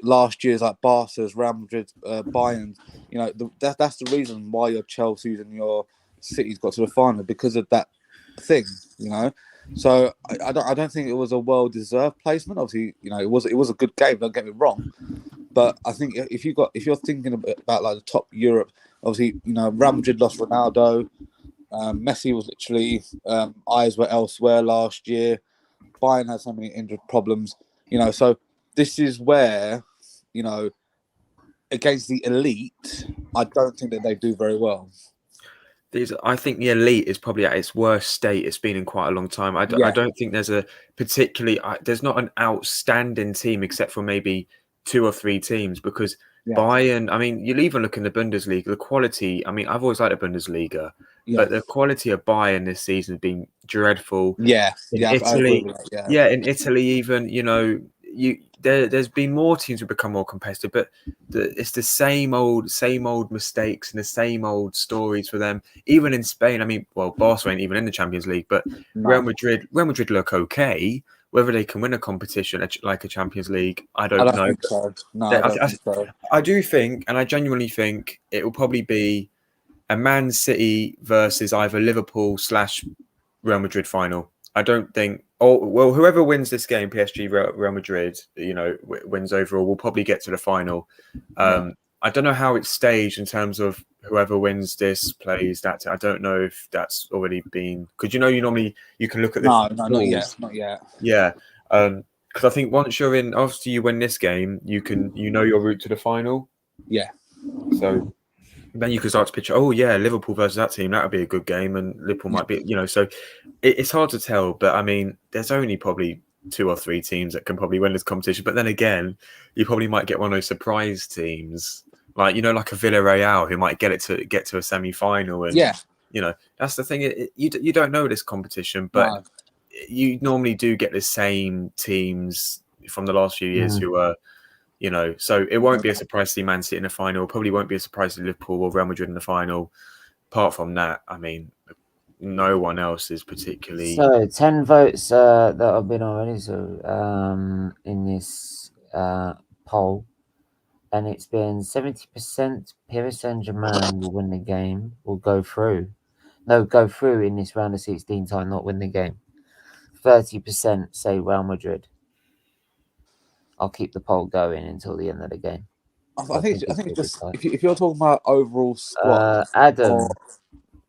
B: last year's like Barca's, Real Madrid, Bayern. That's the reason why your Chelsea's and your City's got to the final, because of that thing. So I don't think it was a well-deserved placement. Obviously, it was a good game. Don't get me wrong, but I think if you're thinking about like the top Europe, obviously Real Madrid lost Ronaldo. Messi was literally eyes were elsewhere last year. Bayern had so many injured problems, so this is where, against the elite, I don't think that they do very well.
E: I think the elite is probably at its worst state it's been in quite a long time. I don't think there's there's not an outstanding team except for maybe 2 or 3 teams, because Bayern, I mean, you'll even look in the Bundesliga, the quality, I mean, I've always liked the Bundesliga, but the quality of Bayern this season has been dreadful.
B: In
E: Italy, in Italy even, there's been more teams who become more competitive, but it's the same old mistakes and the same old stories for them. Even in Spain, I mean, well, Barca ain't even in the Champions League, but Real Madrid look okay, whether they can win a competition like a Champions League, I
B: I
E: don't
B: don't
E: know.
B: think so. No, I don't think so.
E: I do think, and I genuinely think, it will probably be a Man City versus either Liverpool / Real Madrid final. I don't think. Oh well, whoever wins this game, PSG, Real Madrid, wins overall, will probably get to the final. I don't know how it's staged in terms of whoever wins this plays that. I don't know if that's already been, because you normally you can look at the
B: not yet, not yet.
E: Yeah, because I think once you're in, after you win this game, you know your route to the final.
B: Yeah.
E: So then you can start to picture, oh yeah, Liverpool versus that team, that would be a good game, and Liverpool might be, so it's hard to tell. But I mean, there's only probably 2 or 3 teams that can probably win this competition. But then again, you probably might get one of those surprise teams, like like a Villarreal, who might get to a semi-final, and that's the thing. You don't know this competition, but you normally do get the same teams from the last few years who are. So it won't be a surprise to see Man City in the final. Probably won't be a surprise to Liverpool or Real Madrid in the final. Apart from that, I mean, no one else is particularly.
A: So 10 votes that have been already. So in this poll, and it's been 70% Paris Saint-Germain will win the game, will go through. No, go through in this round of 16 time, not win the game. 30% say Real Madrid. I'll keep the poll going until the end of the game.
B: I think it's just if you're talking about overall squad,
A: Adam,
B: or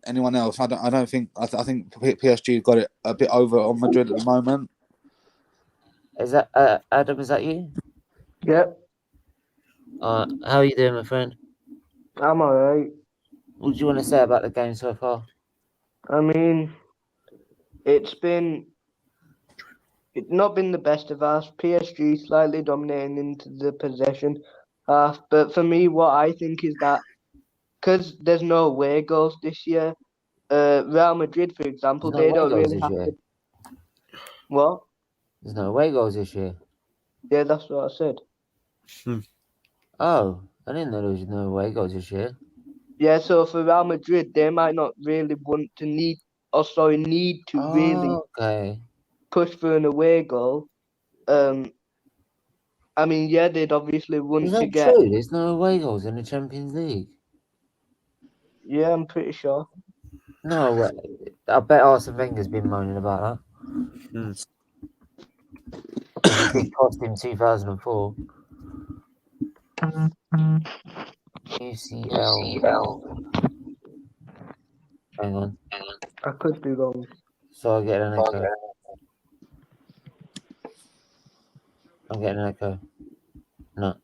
B: anyone else, I don't think I think PSG got it a bit over on Madrid at the moment.
A: Is that Adam? Is that you?
F: Yep.
A: How are you doing, my friend?
F: I'm alright.
A: What do you want to say about the game so far?
F: I mean, it's not been the best of us. PSG slightly dominating into the possession half. But for me, what I think is that because there's no away goals this year, Real Madrid, for example, they don't really have to. What?
A: There's no away goals this year.
F: Yeah, that's what I said.
A: Oh, I didn't know there was no away goals this year.
F: Yeah, so for Real Madrid, they might not really need to really push for an away goal. I mean, yeah, they'd obviously want to get.
A: True. There's no away goals in the Champions League.
F: Yeah, I'm pretty sure.
A: No way. I bet Arsene Wenger's been moaning about that. It cost him 2004. UCL. Hang on.
F: I could be wrong.
A: So I get an echo. I'm getting an echo. No.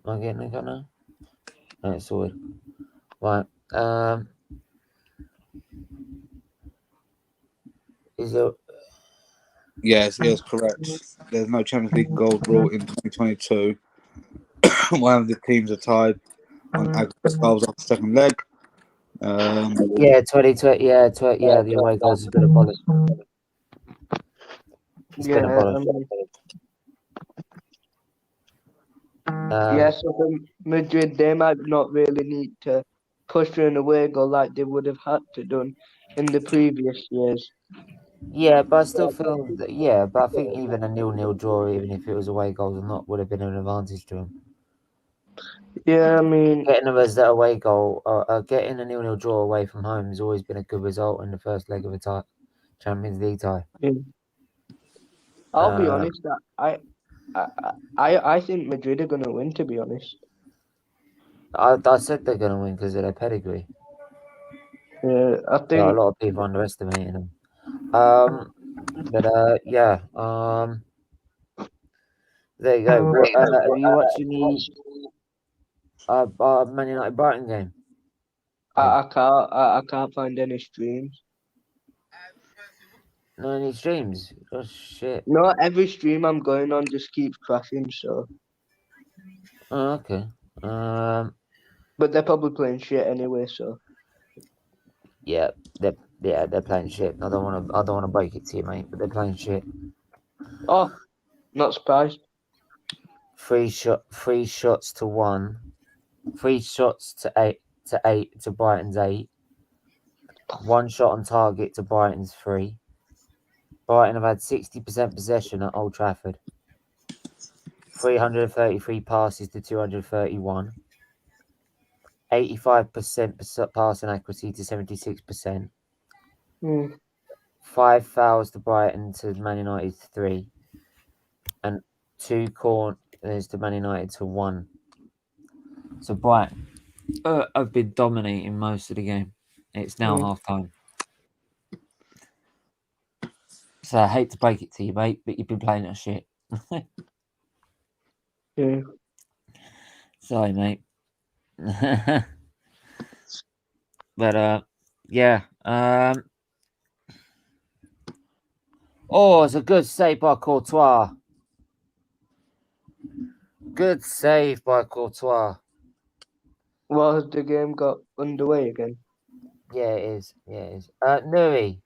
A: Am I getting an echo now? No, it's all good. Right. Is there...
B: Yes, correct. There's no Champions League goal rule in 2022. One of the teams are tied on aggregate goals off the second leg.
A: 2020. The away goals has been abolished. It's been abolished.
F: So for Madrid, they might not really need to push for an away goal like they would have had to done in the previous years.
A: Yeah, but I still feel that, but I think even a 0-0 draw, even if it was away goals or not, would have been an advantage to them.
F: Yeah, I mean,
A: getting a away goal, getting a 0-0 draw away from home has always been a good result in the first leg of a Champions League tie.
F: I'll be honest, I think Madrid are going to win, to be honest.
A: I said they're going to win because of their pedigree.
F: Yeah, I think
A: a lot of people underestimating them. There you go. Are you watching the Man United Brighton game?
F: I can't find any streams.
A: No, any streams? Oh shit!
F: No, every stream I'm going on just keeps crashing. So.
A: Oh, okay.
F: But they're probably playing shit anyway. So.
A: Yeah, they're playing shit. I don't want to break it to you, mate, but they're playing shit.
F: Oh, not surprised.
A: 3 shots to 1. 3 shots to 8 to Brighton's 8. 1 shot on target to Brighton's 3. Brighton have had 60% possession at Old Trafford. 333 passes to 231. 85% passing accuracy to 76%. 5 fouls to Brighton to Man United 3. And 2 corners to Man United to 1. So Brighton have been dominating most of the game. It's now half time. So I hate to break it to you, mate, but you've been playing that shit.
F: Yeah.
A: Sorry, mate. But yeah. Oh, it's a good save by Courtois. Good save by Courtois.
F: Well, has the game got underway again?
A: Yeah, it is. Yeah, it is. Nuri,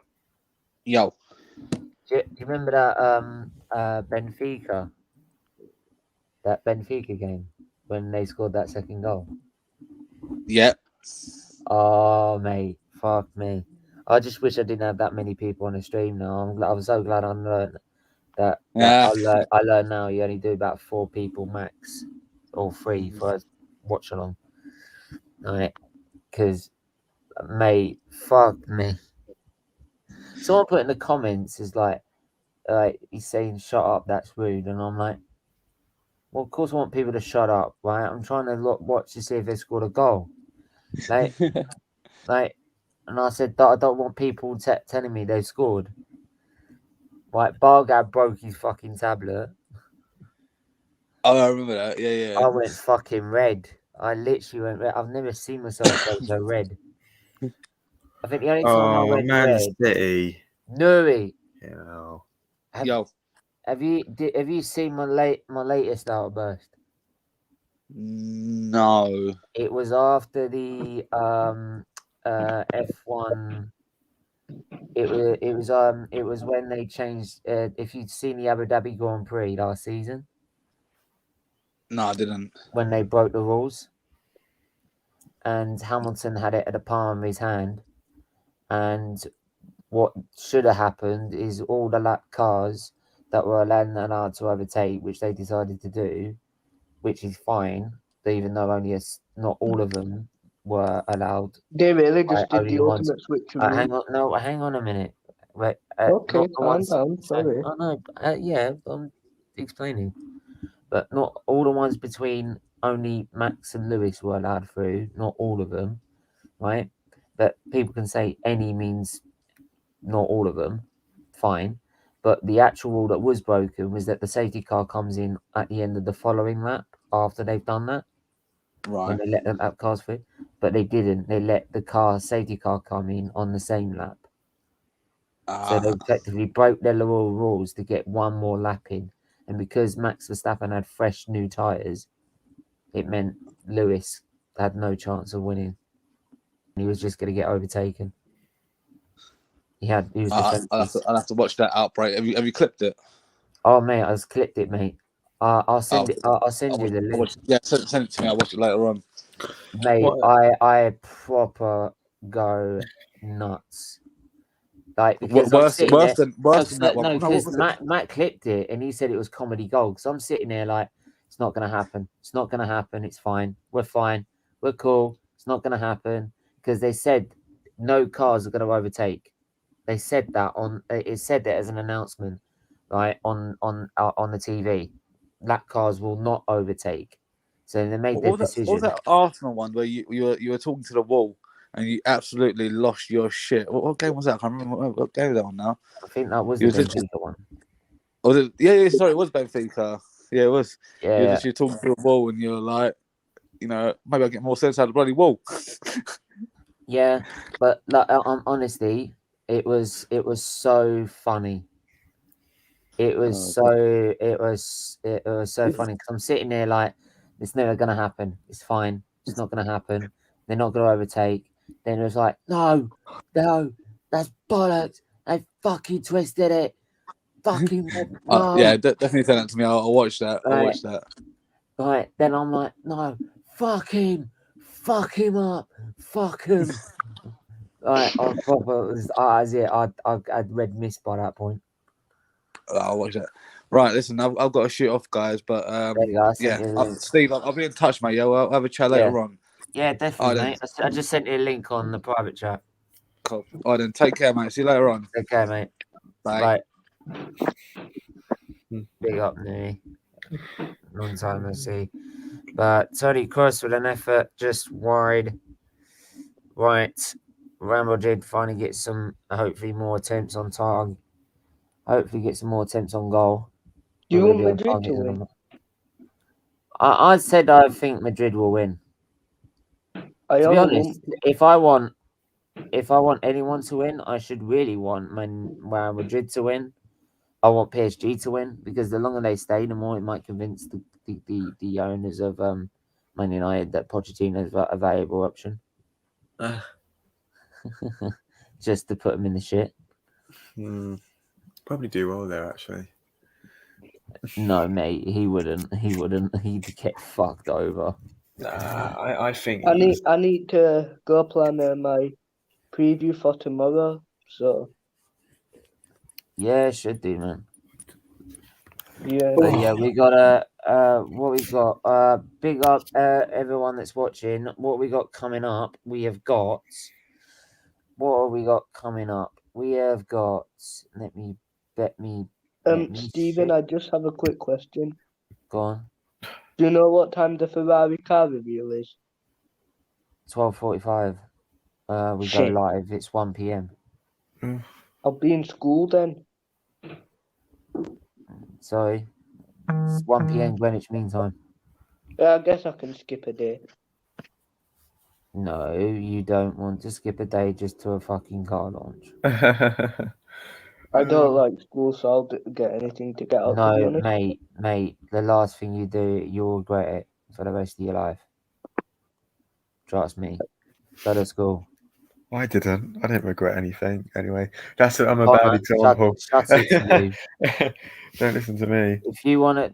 B: Yo.
A: do you remember that Benfica? That Benfica game when they scored that second goal?
B: Yeah.
A: Oh, mate, fuck me. I just wish I didn't have that many people on the stream now. I'm so glad I learned that.
B: Yeah.
A: I learned now you only do about 4 people max, or 3 for a watch along. Right? Because, mate, fuck me. Someone put in the comments is like he's saying shut up, that's rude, and I'm like, well, of course I want people to shut up, right? I'm trying to watch to see if they scored a goal. Like, and I said that I don't want people telling me they scored. Right, Bargab broke his fucking tablet.
B: Oh, I remember that. Yeah.
A: I went fucking red. I literally went red. I've never seen myself go so red. I think the only time I went
E: Man
A: red.
E: City.
A: Nuri,
E: Yo.
A: have you seen my latest outburst?
B: No.
A: It was after the F1. It was when they changed. If you'd seen the Abu Dhabi Grand Prix last season,
B: No, I didn't.
A: when they broke the rules, and Hamilton had it at the palm of his hand, and what should have happened is all the lap cars that were allowed to overtake, which they decided to do, which is fine, even though not all of them were allowed.
F: They really just did
A: only
F: the
A: ones.
F: ultimate switch.
A: Hang on a minute. Wait,
F: Okay, calm down. Sorry.
A: Oh no, yeah, I'm explaining. But not all the ones between only Max and Lewis were allowed through. Not all of them, right? But people can say any means not all of them. Fine. But the actual rule that was broken was that the safety car comes in at the end of the following lap after they've done that.
B: Right.
A: When they let them lap cars through. But they didn't. They let the safety car come in on the same lap. So they effectively broke their rules to get one more lap in. And because Max Verstappen had fresh new tyres, it meant Lewis had no chance of winning. He was just going to get overtaken. He was defenseless.
B: I'll have to watch that outbreak. Have you clipped it?
A: Oh, mate, I just clipped it, mate. I'll send it. I'll send you the link.
B: Send it to me. I'll watch it later on.
A: Mate, I proper go nuts. Like, because
B: worse than that one.
A: No, because Matt clipped it and he said it was comedy gold. So I'm sitting there like, it's not going to happen. It's not going to happen. It's fine. We're fine. We're cool. It's not going to happen. Because they said no cars are going to overtake. They said that it said that as an announcement, right, on the TV. Lap cars will not overtake. So they made their decision.
B: What was that Arsenal one where you were talking to the wall and you absolutely lost your shit? What game was that? I can't remember what game was that one now.
A: I think that was the Benfica one.
B: Was it? Yeah, sorry, it was Benfica. Yeah, it was.
A: Yeah.
B: You're just talking to the wall and you're like, maybe I'll get more sense out of the bloody wall.
A: Yeah, but honestly, it was so funny. It was so funny because I'm sitting there like, it's never gonna happen. It's fine. It's not gonna happen. They're not gonna overtake. Then it was like, no, that's bollocks. They fucking twisted it. Fucking no.
B: Yeah, definitely send that to me. I'll watch that.
A: Right.
B: I'll watch that.
A: Right. Then I'm like, no, fuck him up, fuck him. Right, I had red mist by that point.
B: I'll watch that. Right, listen, I've got to shoot off, guys, but
A: There you go, I sent you the link.
B: Steve, I'll be in touch, mate. Yeah, we'll have a chat later on.
A: Yeah, definitely,
B: All right,
A: mate. I just sent you a link on the private chat.
B: Cool. All right, then. Take care, mate. See you later on.
A: Okay, mate.
B: Bye.
A: Big up, Nui. Long time no see. But Tony Kroos with an effort, just wide. Right. Real Madrid finally get some, hopefully, more attempts on target. Hopefully, get some more attempts on goal.
F: Do you want Madrid to win?
A: I said I think Madrid will win. To be honest, if I want anyone to win, I should really want Real Madrid to win. I want PSG to win because the longer they stay, the more it might convince the owners of Man United that Pochettino is a valuable option. Just to put them in the shit.
E: Probably do well there, actually.
A: No, mate, he wouldn't. He'd get fucked over.
E: I think
F: I need to go plan my preview for tomorrow. So
A: yeah, should do, man.
F: Yeah.
A: Yeah, we got what we got. Big up everyone that's watching. What we got coming up? We have got. What have we got coming up? We have got. Let me.
F: Stephen, I just have a quick question.
A: Go on.
F: Do you know what time the Ferrari car reveal is?
A: 12:45. We
F: Shit.
A: go live. It's 1 p.m.
F: I'll be in school then.
A: Sorry. It's 1 p.m. Greenwich Mean Time.
F: Yeah, I guess I can skip a day.
A: No, you don't want to skip a day just to a fucking car launch.
F: I don't like school, so I'll get anything to get out. To be
A: No,
F: honest.
A: mate. The last thing you do, you'll regret it for the rest of your life. Trust me. Go to school.
E: I didn't. I didn't regret anything. Anyway, I'm a bad example.
A: Shut it to you.
E: Don't listen to me.
A: If you wanna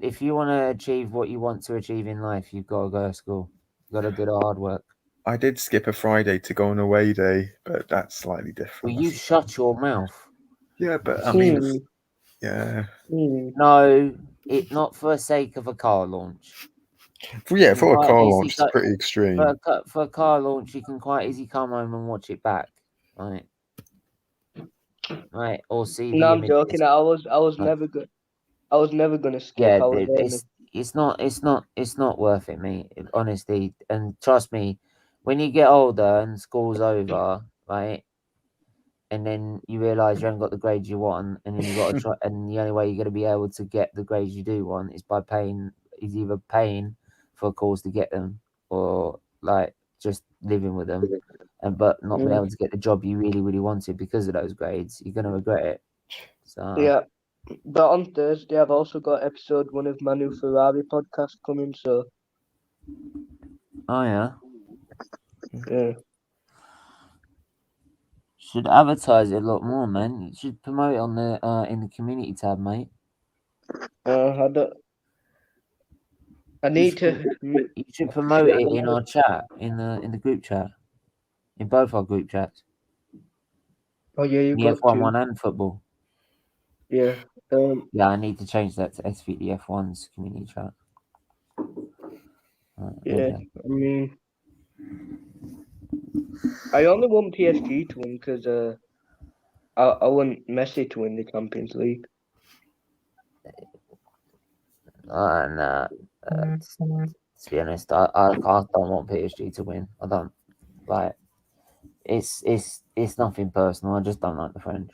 A: achieve what you want to achieve in life, you've got to go to school. You've got to do the hard work.
E: I did skip a Friday to go on away day, but that's slightly different.
A: Well, you shut your mouth.
E: Yeah, but I mean, yeah.
A: No, it's not for the sake of a car launch.
E: Well, yeah, for a car launch, it's pretty extreme.
A: For a car launch, you can quite easily come home and watch it back, right? Right, or see.
F: No, I'm joking. I was never gonna skip.
A: Yeah, it's not worth it, mate. Honestly, and trust me, when you get older and school's over, right, and then you realise you haven't got the grades you want, and then you got to try, and the only way you're going to be able to get the grades you do want is by either paying for a course to get them, or like just living with them, but not being able to get the job you really, really wanted because of those grades. You're going to regret it. So
F: yeah. But on Thursday, I've also got episode 1 of my new Ferrari podcast coming. So.
A: Oh yeah.
F: Yeah.
A: Should advertise it a lot more, man. You should promote it on the in the community tab, mate.
F: I need to.
A: You should promote it in our chat, in the group chat, in both our group chats.
F: Oh yeah, you got
A: F1 and football.
F: Yeah.
A: Yeah, I need to change that to SFeatley F1's community chat.
F: Yeah,
A: okay.
F: I mean, I only want PSG to win because I want Messi to win the Champions League.
A: To be honest, I don't want PSG to win. I don't like. It's nothing personal. I just don't like the French.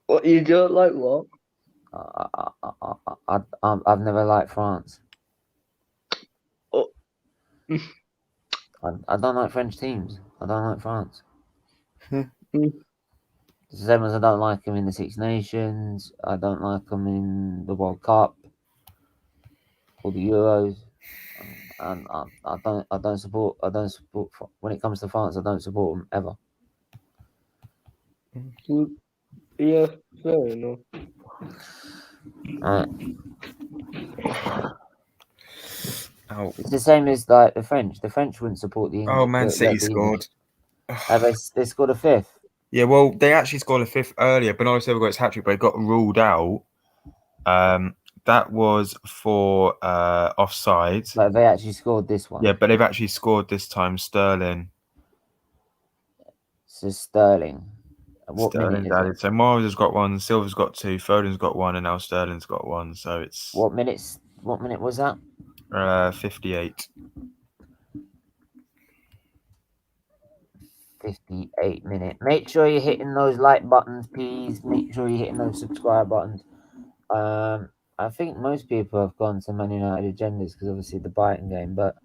F: What, you don't like what?
A: I've never liked France.
F: Oh.
A: I don't like French teams. I don't like France.
F: Mm.
A: The same as I don't like them in the Six Nations. I don't like them in the World Cup or the Euros. And I don't support. When it comes to France, I don't support them ever.
F: Yeah, fair enough.
A: It's the same as the French. The French wouldn't support the English.
E: Oh, Man City scored.
A: They scored a fifth.
E: Yeah, well, they actually scored a fifth earlier. Bernardo Silva got his hat trick, but it got ruled out. That was for offside.
A: But they actually scored this one.
E: Yeah, but they've actually scored this time. Sterling.
A: So Sterling. What minute is
E: added.
A: it?
E: So Morris has got one, Silva's got two, Foden's got one, and now Sterling's got one. So it's
A: What minute was that?
E: 58.
A: 58 minute. Make sure you're hitting those like buttons, please. Make sure you're hitting those subscribe buttons. I think most people have gone to Man United agendas because obviously the Brighton game, but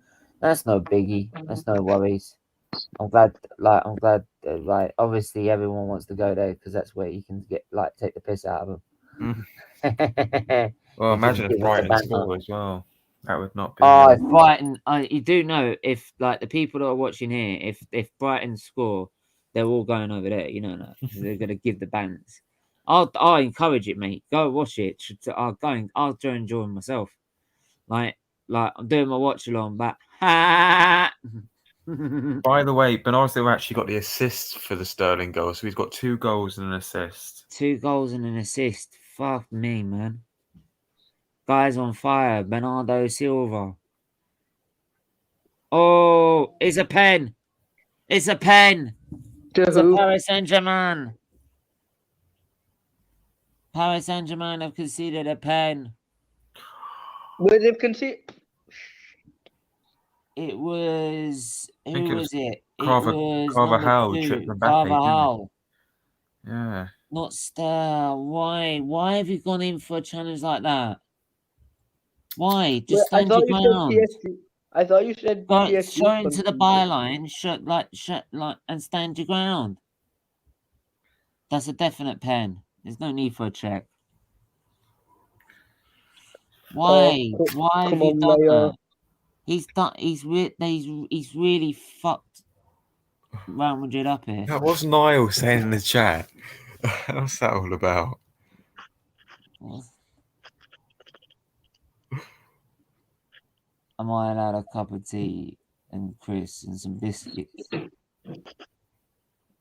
A: that's no biggie. That's no worries. I'm glad. Obviously everyone wants to go there because that's where you can take the piss out of them.
E: Well, imagine if Brighton score as well. That would not be.
A: If Brighton, you do know if the people that are watching here, if Brighton score, they're all going over there. You know that they're going to give the bans. I'll encourage it, mate. Go watch it. I'll join myself. Like I'm doing my watch along, but.
E: By the way, Bernardo Silva actually got the assist for the Sterling goal, so he's got 2 goals and an assist.
A: 2 goals and an assist. Fuck me, man. Guy's on fire. Bernardo Silva. Oh, it's a pen. It's a pen. It's a Paris Saint-Germain. Paris Saint-Germain have conceded a pen.
F: Where they've conceded?
A: It was. Who was it?
E: Carvajal tripped Mbappe.
A: Carvajal.
E: Yeah.
A: Not Star. Why? Why have you gone in for a challenge like that? Why? Just stand your ground.
F: I thought you said PSG.
A: Show into the byline, and stand your ground. That's a definite pen. There's no need for a check. Why? Why have you done that? He's done. He's really fucked Real Madrid up here.
E: That was Niall saying in the chat. What's that all about?
A: Am I allowed a cup of tea and Chris and some biscuits?
F: Depends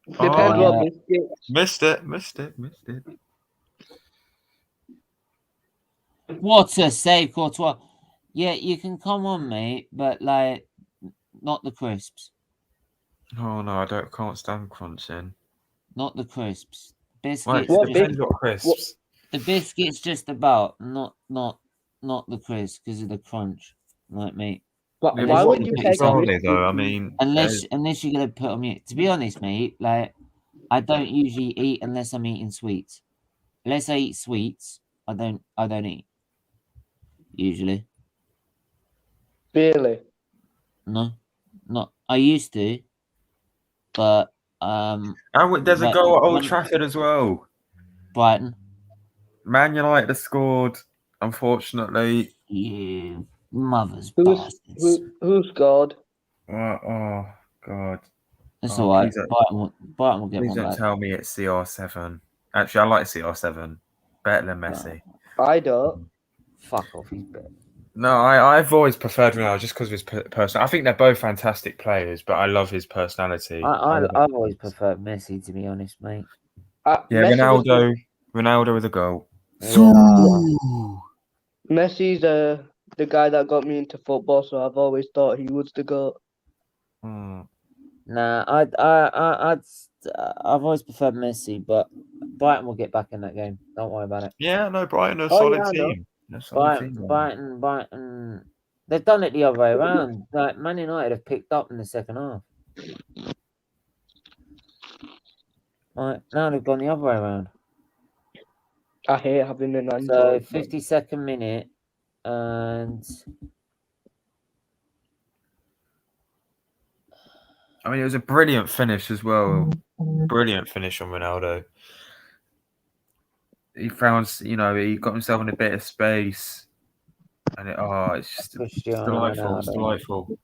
F: what biscuits.
E: Missed it.
A: What a save, Courtois. Yeah, you can come on, mate, but not the crisps.
E: Oh no, I can't stand crunching.
A: Not the crisps. Biscuits.
E: Crisps?
A: The biscuits just about, not the crisps because of the crunch, mate.
F: But why would you take
E: it though? I mean,
A: unless you're gonna put on mute. To be honest, mate, I don't usually eat unless I'm eating sweets. Unless I eat sweets, I don't eat. Usually.
F: Really?
A: No, not. I used to, but
E: there's a goal at Old Trafford as well.
A: Brighton.
E: Man United have scored, unfortunately.
A: You mother's bastards.
F: Who scored?
E: Oh God.
A: It's all right. Brighton will get one back.
E: Please don't tell me it's CR7. Actually, I like CR7 better than Messi.
F: I don't.
A: Fuck off, he's better.
E: No, I've always preferred Ronaldo just because of his personality. I think they're both fantastic players, but I love his personality.
A: I've always preferred Messi, to be honest, mate.
E: Ronaldo with a goal.
A: Yeah.
F: Messi's the guy that got me into football, so I've always thought he was the GOAT.
A: Nah, I've always preferred Messi, but Brighton will get back in that game. Don't worry about it.
E: Yeah, no, Brighton are a solid team.
A: Brighton, they've done it the other way around. Like Man United have picked up in the second half. Right, now they've gone the other way around.
F: I hate having an answer.
A: So 52nd minute, and
E: I mean, it was a brilliant finish as well. Brilliant finish on Ronaldo. He found, he got himself in a bit of space, and it's just delightful. It's delightful.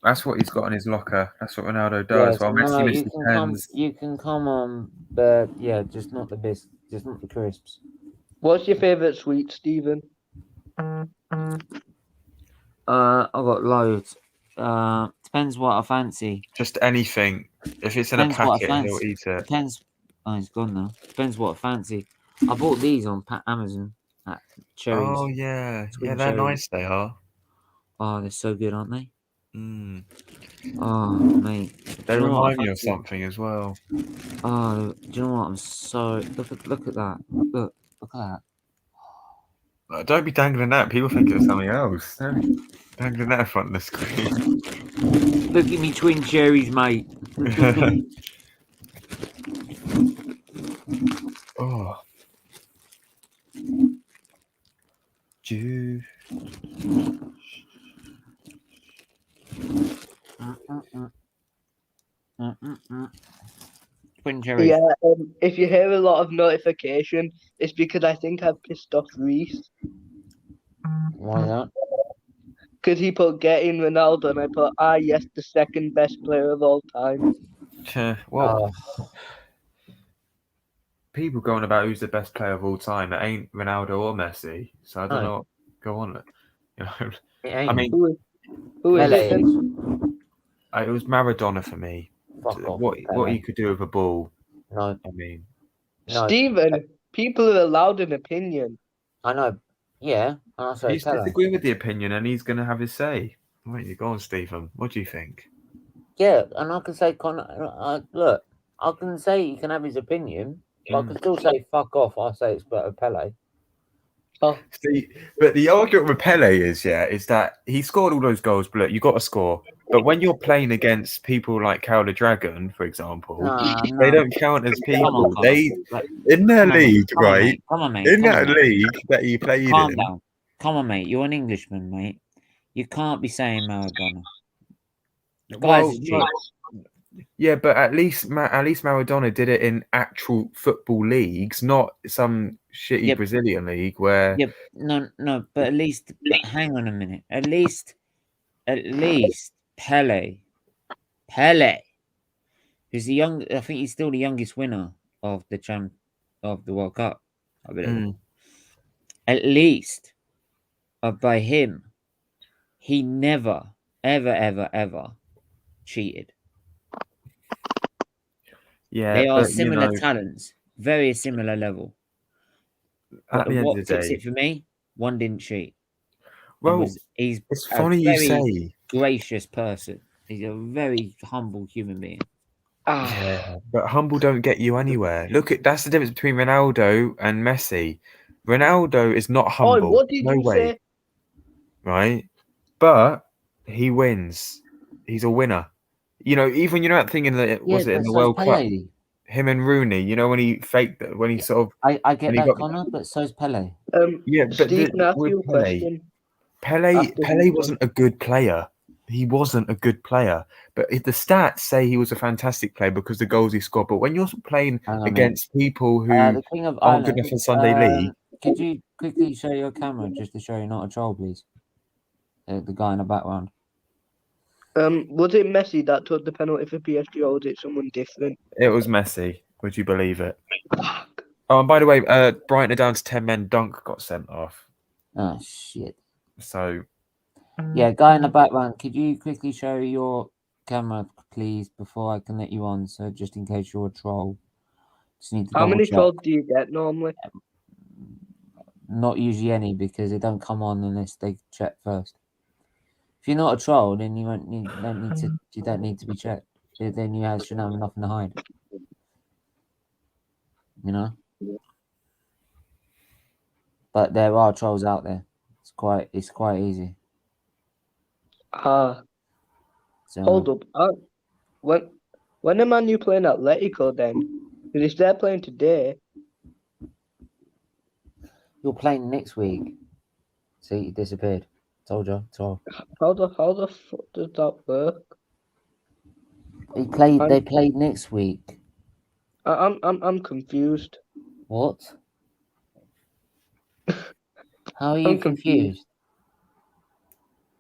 E: That's what he's got in his locker. That's what Ronaldo does.
A: Yes,
E: While Messi misses pens.
A: You can come on, but yeah, just not the best, just not the crisps.
F: What's your favourite sweet, Stephen?
A: I've got loads. To Depends what I fancy.
E: Just anything. If it's in a
A: Depends what I
E: packet, he'll
A: fancy.
E: eat it.
A: Depends. Oh, it's gone now. Depends what I fancy. I bought these on Amazon. Cherries.
E: Oh yeah,
A: Twin
E: yeah, they're
A: cherries.
E: nice. They are.
A: Oh, they're so good, aren't they?
E: Mm.
A: Oh, mate.
E: They
A: Do you know what I
E: remind me of
A: fancy?
E: something as well.
A: Oh, do you know what? I'm so look at that. Look at that.
E: Don't be dangling that. People think it's something else. Don't be dangling that in front of the screen.
A: Look at me twin cherries, mate.
E: Oh. Juice.
A: Twin cherries.
F: Yeah, if you hear a lot of notification, it's because I think I've pissed off Reese.
A: Why not?
F: Because he put getting Ronaldo and I put, yes, the second best player of all time.
E: Well, people going about who's the best player of all time. It ain't Ronaldo or Messi. So I don't know what go on. You know,
A: It ain't.
E: I mean,
F: Who is
A: Pele
F: it then?
A: is.
E: it was Maradona for me.
A: Fuck off.
E: What
A: Pele.
E: he could do with a ball.
A: No,
E: I mean,
A: no.
F: Stephen, people are allowed an opinion.
A: I know. Yeah, and I say
E: he's
A: Pele.
E: disagree with the opinion, and he's going to have his say. Right, you go on, Stephen. What do you think?
A: Yeah, and I can say look, I can say he can have his opinion, but I can still say fuck off. I say it's better Pele.
F: Oh,
E: See, but the argument with Pele is that he scored all those goals, but look, you got to score. But when you're playing against people like Cal the Dragon, for example, they don't count as people. In their league, right?
A: Come on, mate.
E: In that league that he played
A: Calm
E: in.
A: down. Come on, mate. You're an Englishman, mate. You can't be saying Maradona.
E: Well, yeah, but at least Maradona did it in actual football leagues, not some shitty Brazilian league where.
A: Yeah, no, but at least, hang on a minute. At least Pele, who's the young. I think he's still the youngest winner of the World Cup. I believe. At least, by him, he never, ever cheated.
E: Yeah,
A: they are similar talents, very similar level.
E: At the end
A: what
E: of the
A: fixed
E: day,
A: it for me? One didn't cheat.
E: Well,
A: he's
E: it's funny you say.
A: Gracious person. He's a very humble human being.
E: Yeah, but humble don't get you anywhere. That's the difference between Ronaldo and Messi. Ronaldo is not humble.
F: Oh, what did you say?
E: Right, but he wins. He's a winner. You know, even that thing in the in the World Cup, him and Rooney. You know when he faked it, when he sort of.
A: I get that, Connor, but so's Pele.
E: Yeah, but
F: Stephen, ask you a question.
E: Pele wasn't a good player. He wasn't a good player, but the stats say he was a fantastic player because the goals he scored. But when you're playing against people who
A: the King of
E: aren't
A: Ireland,
E: good enough for Sunday League,
A: could you quickly show your camera just to show you're not a troll, please? The guy in the background.
F: Was it Messi that took the penalty for PSG, or was it someone different?
E: It was Messi. Would you believe it? Oh, and by the way, Brighton are down to 10 men. Dunk got sent off.
A: Oh shit.
E: So.
A: Yeah, guy in the background, could you quickly show your camera, please, before I can let you on? So just in case you're a troll. Just need to
F: How many trolls do you get normally?
A: Not usually any, because they don't come on unless they check first. If you're not a troll, then you don't need to be checked. Then you shouldn't have nothing to hide. You know? But there are trolls out there. It's quite easy.
F: So, hold up. When am I playing Atletico then? Because if they're playing today,
A: you're playing next week. See, you disappeared. Told you.
F: How the fuck does that work?
A: They played next week.
F: I'm confused.
A: What? How are you confused?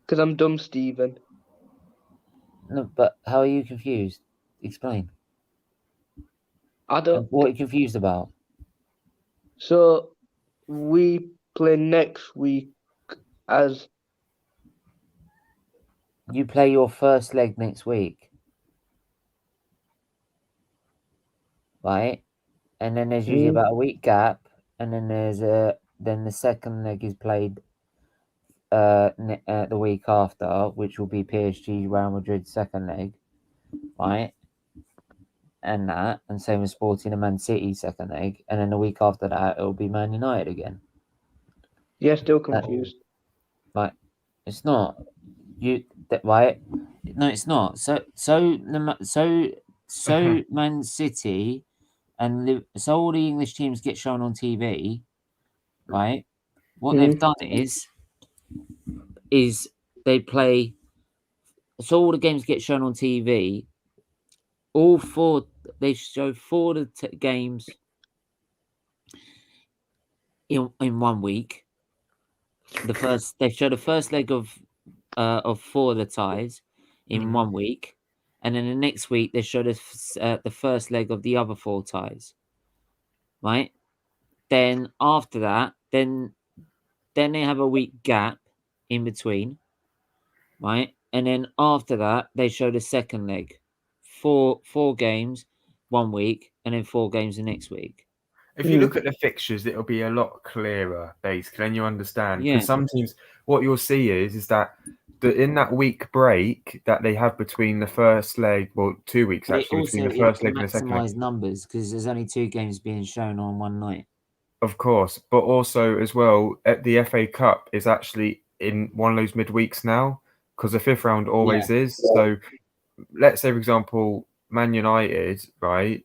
F: Because I'm dumb, Stephen.
A: No, but how are you confused? Explain.
F: I don't.
A: What are you confused about?
F: So we play next week as.
A: you play your first leg next week, right? And then there's usually about a week gap, and then then the second leg is played the week after, which will be PSG Real Madrid's second leg, right? And same as Sporting and Man City second leg, and then the week after that it will be Man United again.
F: Yeah, still confused.
A: Like, it's not right? No, it's not. So Man City and so all the English teams get shown on TV, right? What they've done is they play. So all the games get shown on TV. They show 4 of the games in 1 week. They show the first leg of 4 of the ties in 1 week, and then the next week they show the first leg of the other 4 ties. Right. Then after that, then they have a week gap in between. Right, and then after that they show the second leg, 4 games 1 week, and then 4 games the next week.
E: If you look at the fixtures, it'll be a lot clearer, basically, and you understand.
A: Yeah.
E: Because some teams, what you'll see is that in that week break that they have between the first leg, well, 2 weeks actually, between the first leg and the second leg.
A: Maximize numbers because there's only 2 games being shown on one night.
E: Of course, but also as well, at the FA Cup is actually in one of those midweeks now, because the 5th round always is. So let's say, for example, Man United, right?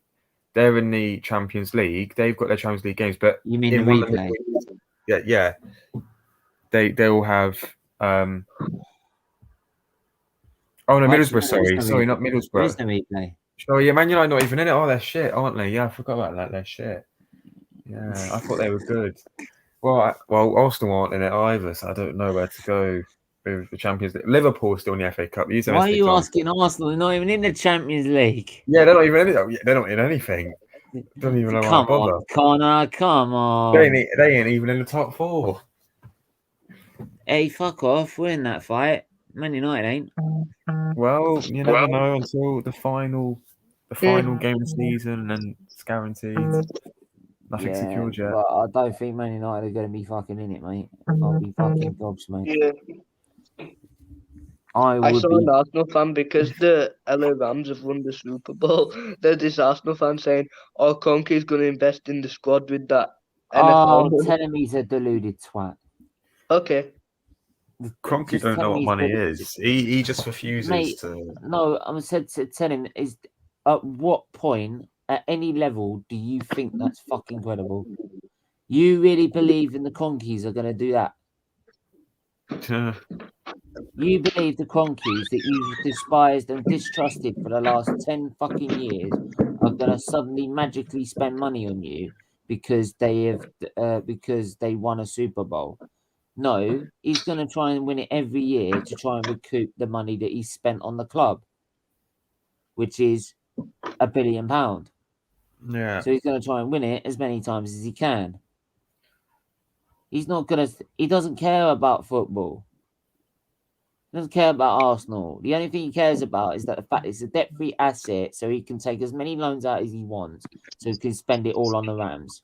E: They're in the Champions League. They've got their Champions League games, but
A: you mean the replay?
E: Yeah. They all have. Oh no, Middlesbrough. Sorry, not Middlesbrough.
A: Where's the replay?
E: Oh yeah, Man United not even in it. Oh, they're shit, aren't they? Yeah, I forgot about that. They're shit. Yeah, I thought they were good. Well, Arsenal aren't in it either, so I don't know where to go with the Champions League. Liverpool's still in the FA Cup.
A: Why are you asking Arsenal? They're not even in the Champions League.
E: Yeah, they're not even in it. They're not in anything. Don't even know why I bother.
A: Connor, come on.
E: They ain't even in the top 4.
A: Hey, fuck off. We're in that fight. Man United ain't.
E: Well, you never know until the final game of the season, and it's guaranteed. Nothing secured yet.
A: But I don't think Man United are going to be fucking in it, mate. I'll be fucking gobsmacked. Yeah.
F: I saw an Arsenal fan, because the LA Rams have won the Super Bowl. There's this Arsenal fan saying, "Oh, Kroenke's going to invest in the squad with that."
A: NFL. Oh, tell him he's a deluded twat.
F: Okay.
E: Kroenke don't know what money is. He just refuses to.
A: No, I'm said to tell him is at what point, at any level, do you think that's fucking credible? You really believe in the Kroenkes are going to do that? You believe the Kroenkes that you've despised and distrusted for the last 10 fucking years are going to suddenly magically spend money on you because they won a Super Bowl? No, he's going to try and win it every year to try and recoup the money that he's spent on the club, which is £1 billion.
E: Yeah.
A: So he's going to try and win it as many times as he can. He's not going to. He doesn't care about football. He doesn't care about Arsenal. The only thing he cares about is that the fact it's a debt-free asset, so he can take as many loans out as he wants, so he can spend it all on the Rams.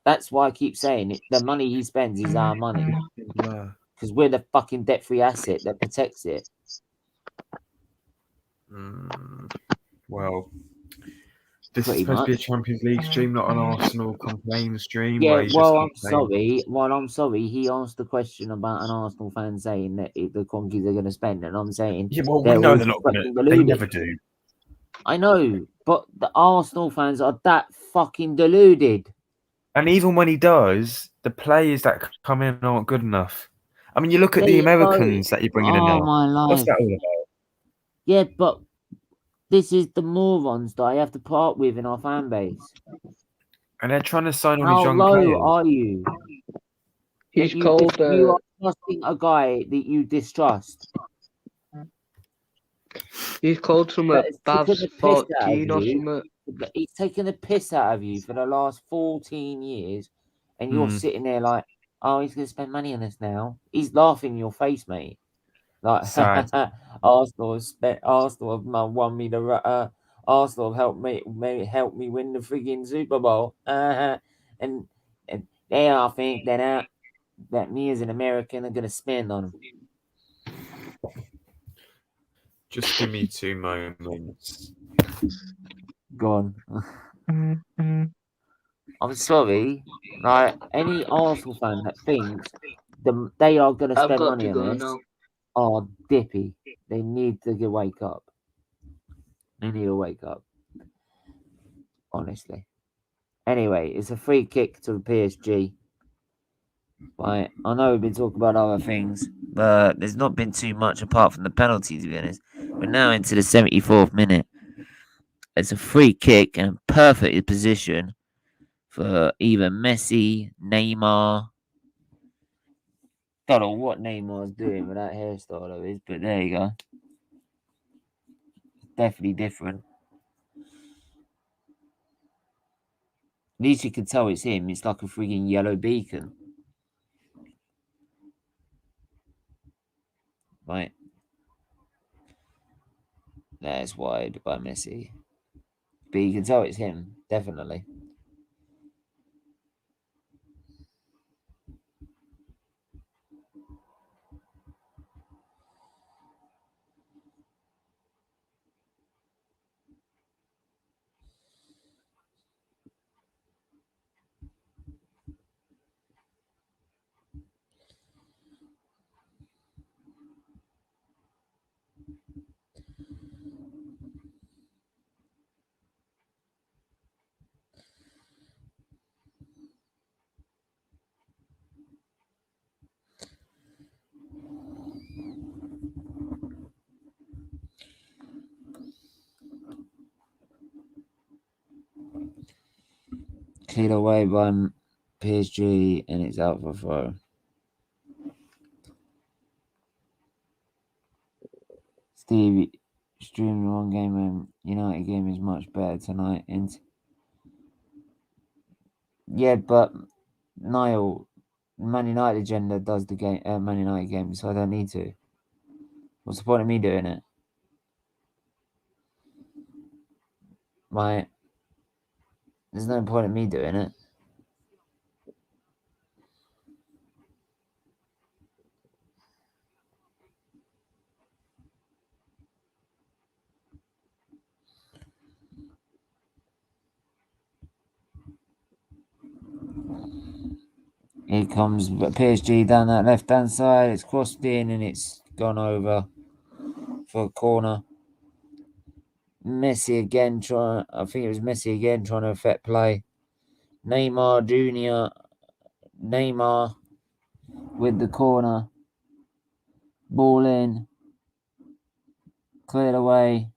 A: That's why I keep saying it. The money he spends is our money. Because we're the fucking debt-free asset that protects it.
E: Well, this is supposed to be a Champions League stream, not an Arsenal complaint stream.
A: Yeah, I'm sorry. He asked a question about an Arsenal fan saying that the Kroenkes are going to spend, and I'm saying...
E: Yeah, well, we know they're not going to. They never do.
A: I know, but the Arsenal fans are that fucking deluded.
E: And even when he does, the players that come in aren't good enough. I mean, you look at the Americans that you're bringing in now.
A: My life.
E: What's that all about?
A: Yeah, but this is the morons that I have to part with in our fan base.
E: And they're trying to sign on these young
A: players.
E: players.
A: How low are you?
F: He's called...
A: You are trusting a guy that you distrust.
F: He's called some Bavs 14 or something.
A: He's taken the piss out of you for the last 14 years, and you're sitting there like, oh, he's going to spend money on this now. He's laughing in your face, mate. Like
E: Sad.
A: Arsenal have won me the Arsenal have helped me win the frigging Super Bowl. And they all think that me as an American are gonna spend on them.
E: Just give me 2 moments.
A: Go on. I'm sorry. Like any Arsenal fan that thinks they are gonna
F: I've
A: spend
F: got
A: money
F: to
A: on
F: go
A: this
F: now.
A: are dippy. They need to wake up. They need to wake up. Honestly. Anyway, it's a free kick to the PSG. Right, I know we've been talking about other things, but there's not been too much apart from the penalty, to be honest. We're now into the 74th minute. It's a free kick and perfect position for either Messi, Neymar. Don't know what Neymar's doing with that hairstyle of his, but there you go. Definitely different. At least you can tell it's him. It's like a freaking yellow beacon. Right. That's wide by Messi. But you can tell it's him, definitely. Cleared away by PSG and it's out for throw. Steve, streaming one game and United game is much better tonight. And yeah, but Niall, Man United agenda does the game, Man United game, so I don't need to. What's the point of me doing it? Right. There's no point in me doing it. Here comes PSG down that left-hand side. It's crossed in and it's gone over for a corner. Messi again I think it was Messi again trying to affect play. Neymar Jr. Neymar with the corner. Ball in. Cleared away.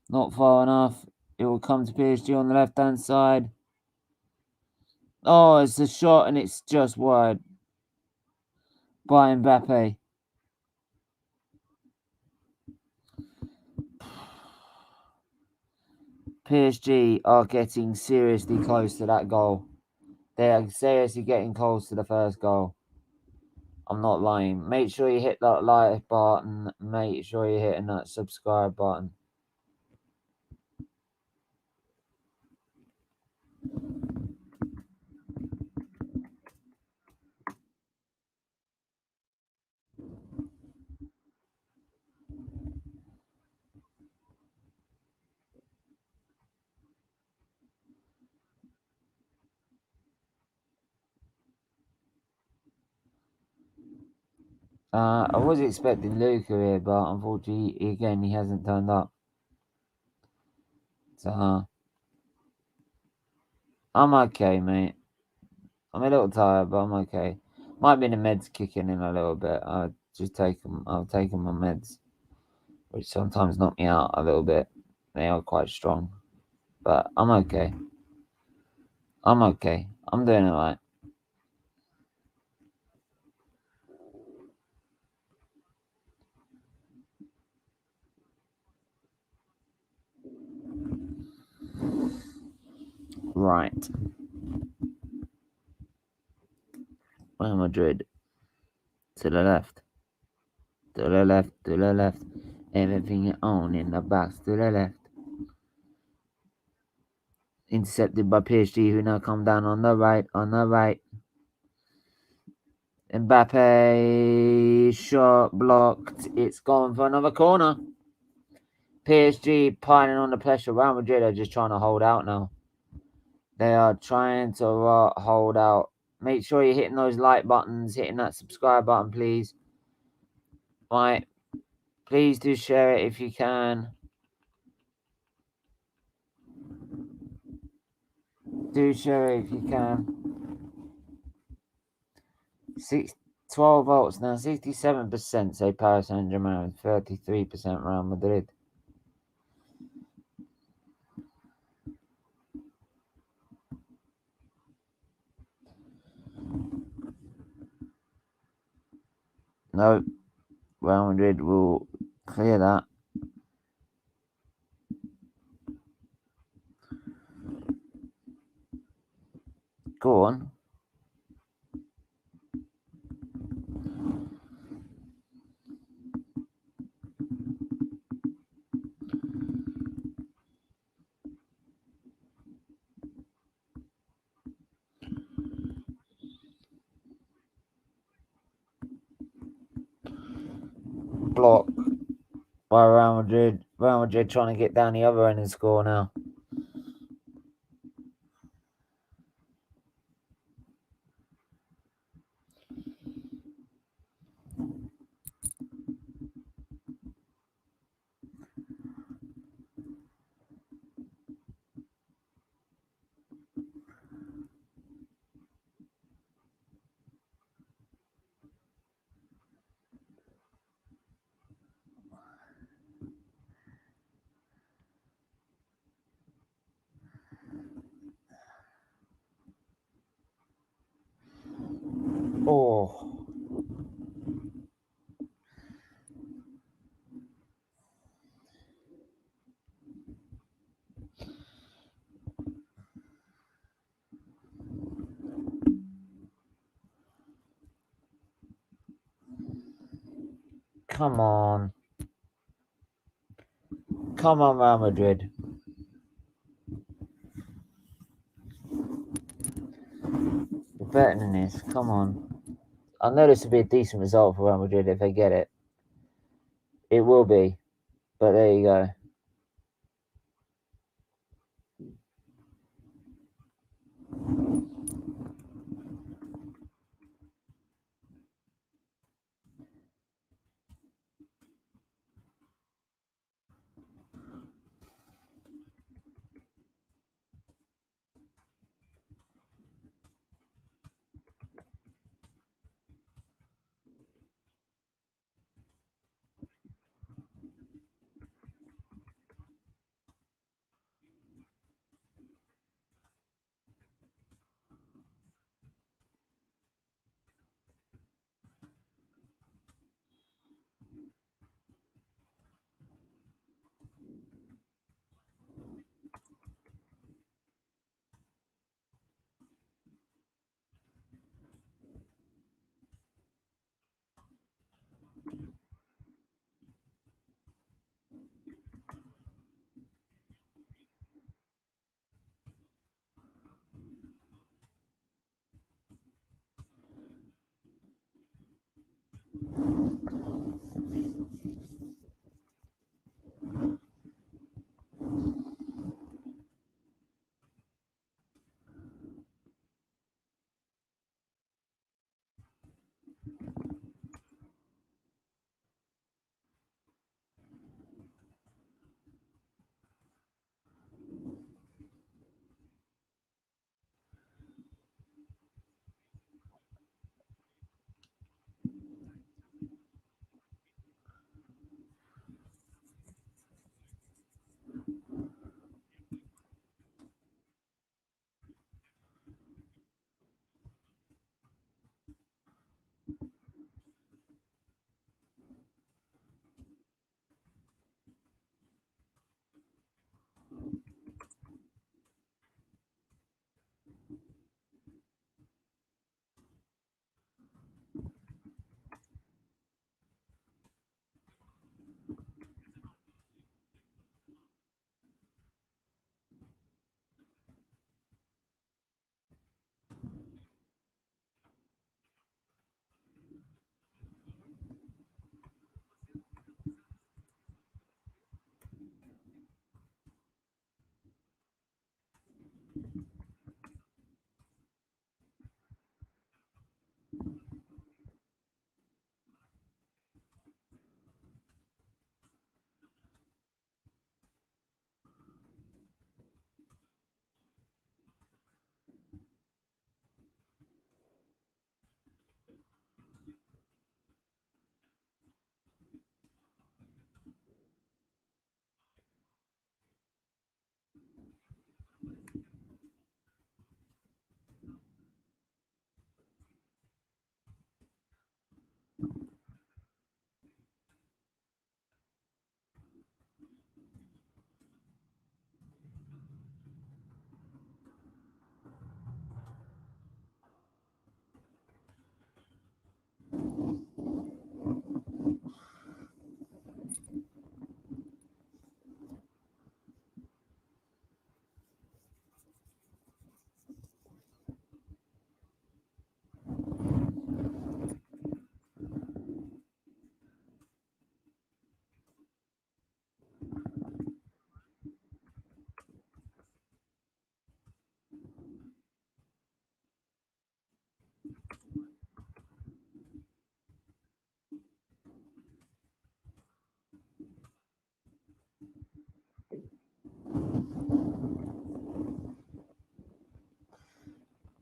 A: Not far enough. It will come to PSG on the left-hand side. Oh, it's a shot and it's just wide by Mbappe. PSG are getting seriously close to that goal. They are seriously getting close to the first goal. I'm not lying. Make sure you hit that like button. Make sure you're hitting that subscribe button. I was expecting Luca here, but unfortunately, again, he hasn't turned up. So, I'm okay, mate. I'm a little tired, but I'm okay. Might be the meds kicking in a little bit. I'll take them my meds, which sometimes knock me out a little bit. They are quite strong, but I'm okay. I'm okay. I'm doing alright. Right. Real Madrid to the left. to the left, to the left. Everything you own in the box, to the left. Intercepted by PSG, who now come down on the right, Mbappe, shot blocked. It's gone for another corner. PSG piling on the pressure. Real Madrid are just trying to hold out now. They are trying to hold out. Make sure you're hitting those like buttons, hitting that subscribe button, please. Right. Please do share it if you can. Do share it if you can. 12 votes now, 67% say Paris Saint-Germain, 33% Real Madrid. No, Real Madrid will clear that. Go on. Block by Real Madrid. Real Madrid trying to get down the other end and score now. Oh. Come on. Come on, Real Madrid. You're better than this. Come on. I know this will be a decent result for Real Madrid if they get it. It will be. But there you go.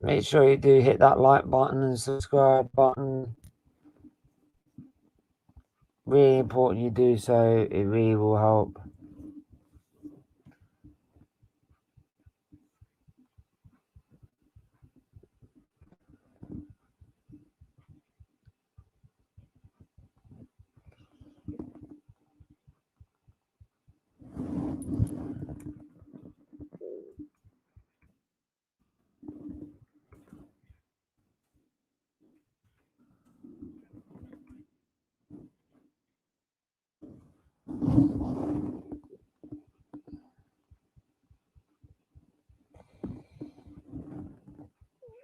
A: Make sure you do hit that like button and subscribe button. Really important you do so. It really will help.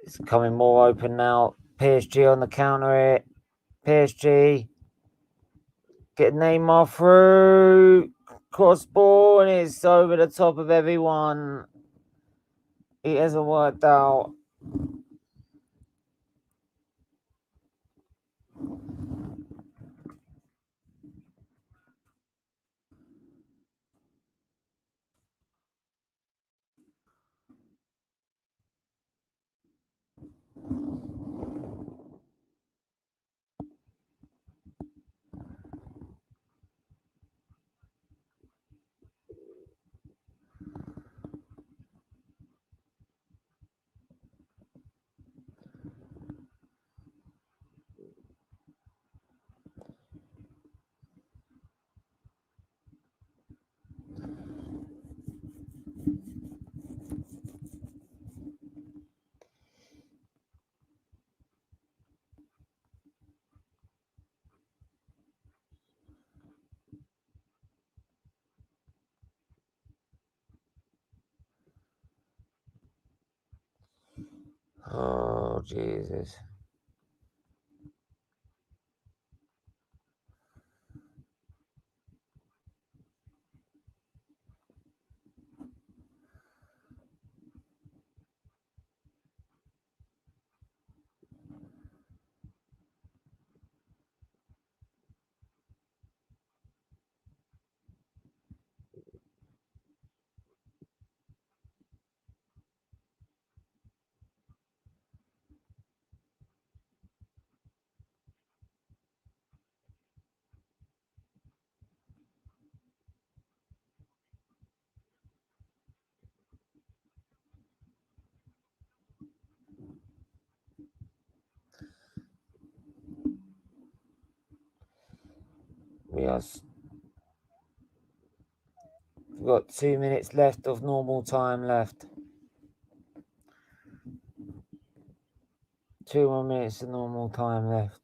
A: It's coming more open now. PSG on the counter here. PSG. Get Neymar through. Cross ball, and it's over the top of everyone. It hasn't worked out. Oh, Jesus. We've got 2 minutes left of normal time left. 2 more minutes of normal time left.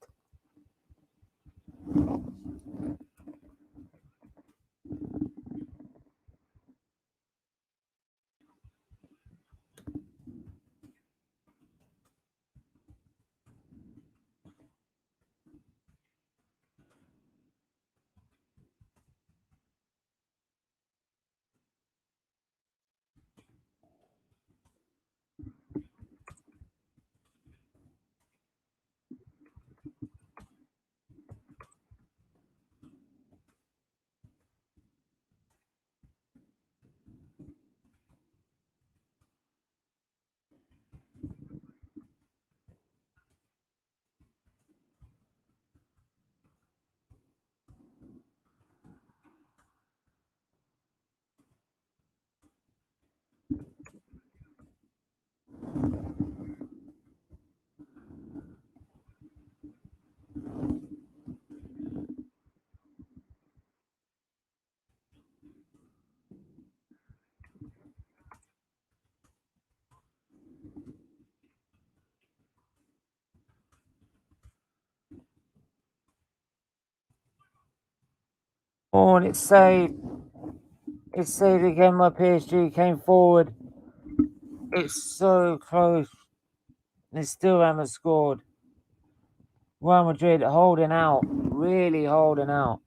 A: Oh, and it's saved. It's saved again. My PSG came forward. It's so close. They still haven't scored. Real Madrid holding out. Really holding out.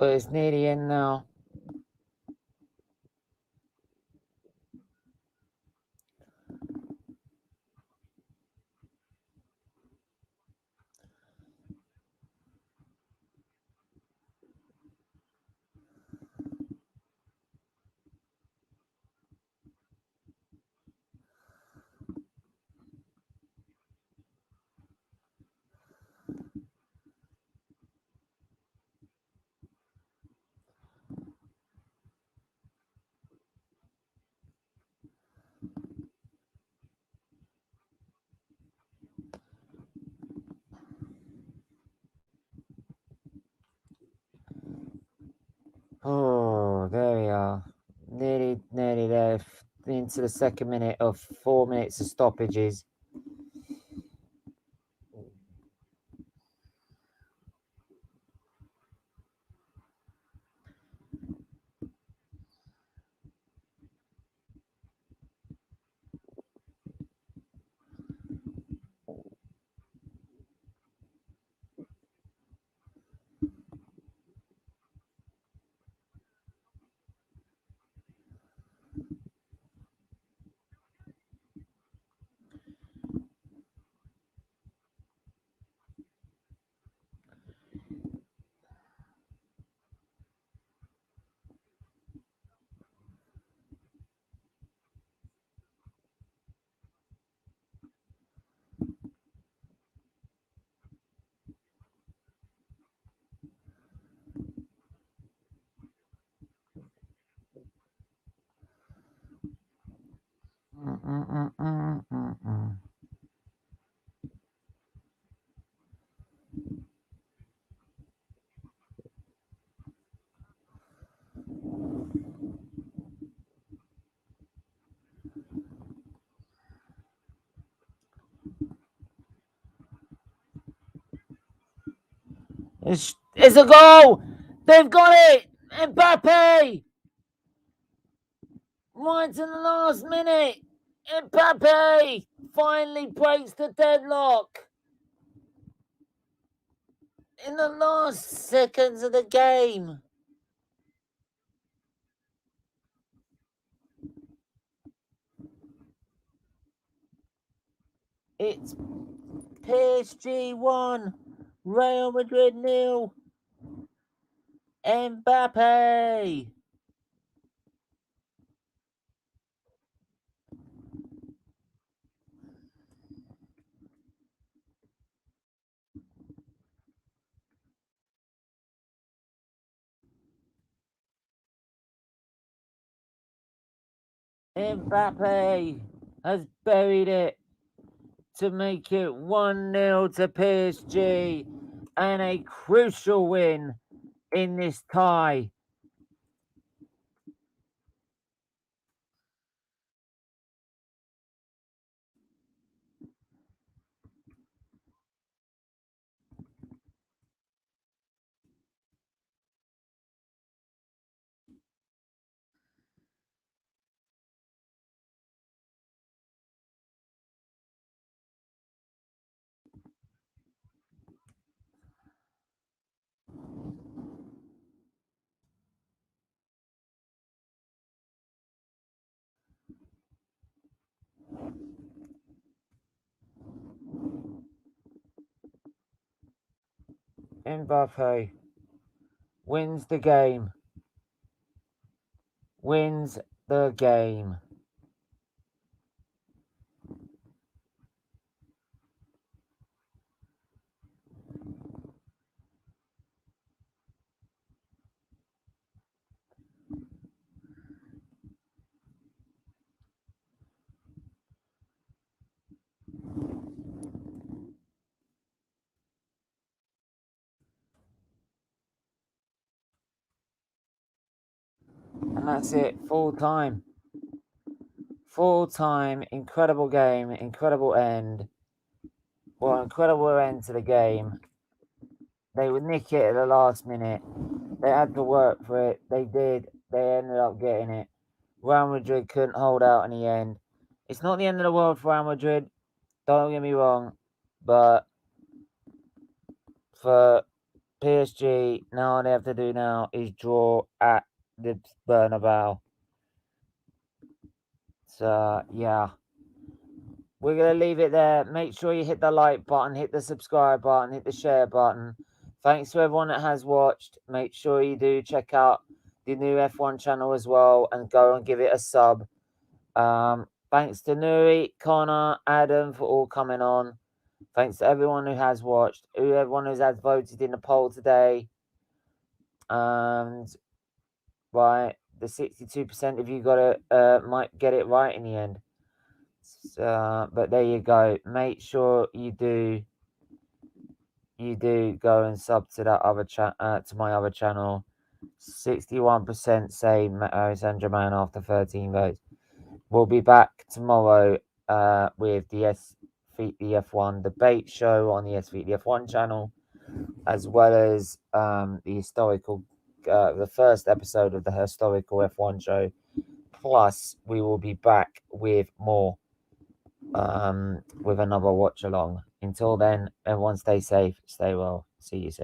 A: But it's near the end now. Oh, there we are. Nearly there. Into the second minute of 4 minutes of stoppages. It's a goal! They've got it! Mbappe! Right in the last minute! Mbappe finally breaks the deadlock! In the last seconds of the game! It's PSG 1, Real Madrid 0. Mbappe! Mbappe has buried it to make it 1-0 to PSG and a crucial win in this tie. Mbappe wins the game. Wins the game. And that's it. Full time. Full time. Incredible game. Incredible end. Well, incredible end to the game. They would nick it at the last minute. They had to work for it. They did. They ended up getting it. Real Madrid couldn't hold out in the end. It's not the end of the world for Real Madrid. Don't get me wrong. But for PSG, now all they have to do now is draw at the Bernabeu. So, yeah. We're going to leave it there. Make sure you hit the like button, hit the subscribe button, hit the share button. Thanks to everyone that has watched. Make sure you do check out the new F1 channel as well and go and give it a sub. Thanks to Nuri, Connor, Adam for all coming on. Thanks to everyone who has watched, everyone who has voted in the poll today. And right, the 62% of you got it, might get it right in the end. But there you go. Make sure you do go and sub to that other to my other channel. 61% say Germain after 13 votes. We'll be back tomorrow with the SFeatley F1 debate show on the SFeatley F1 channel, as well as the historical, the first episode of the historical F1 show. Plus, we will be back with more, with another watch along. Until then, everyone stay safe, stay well. See you soon.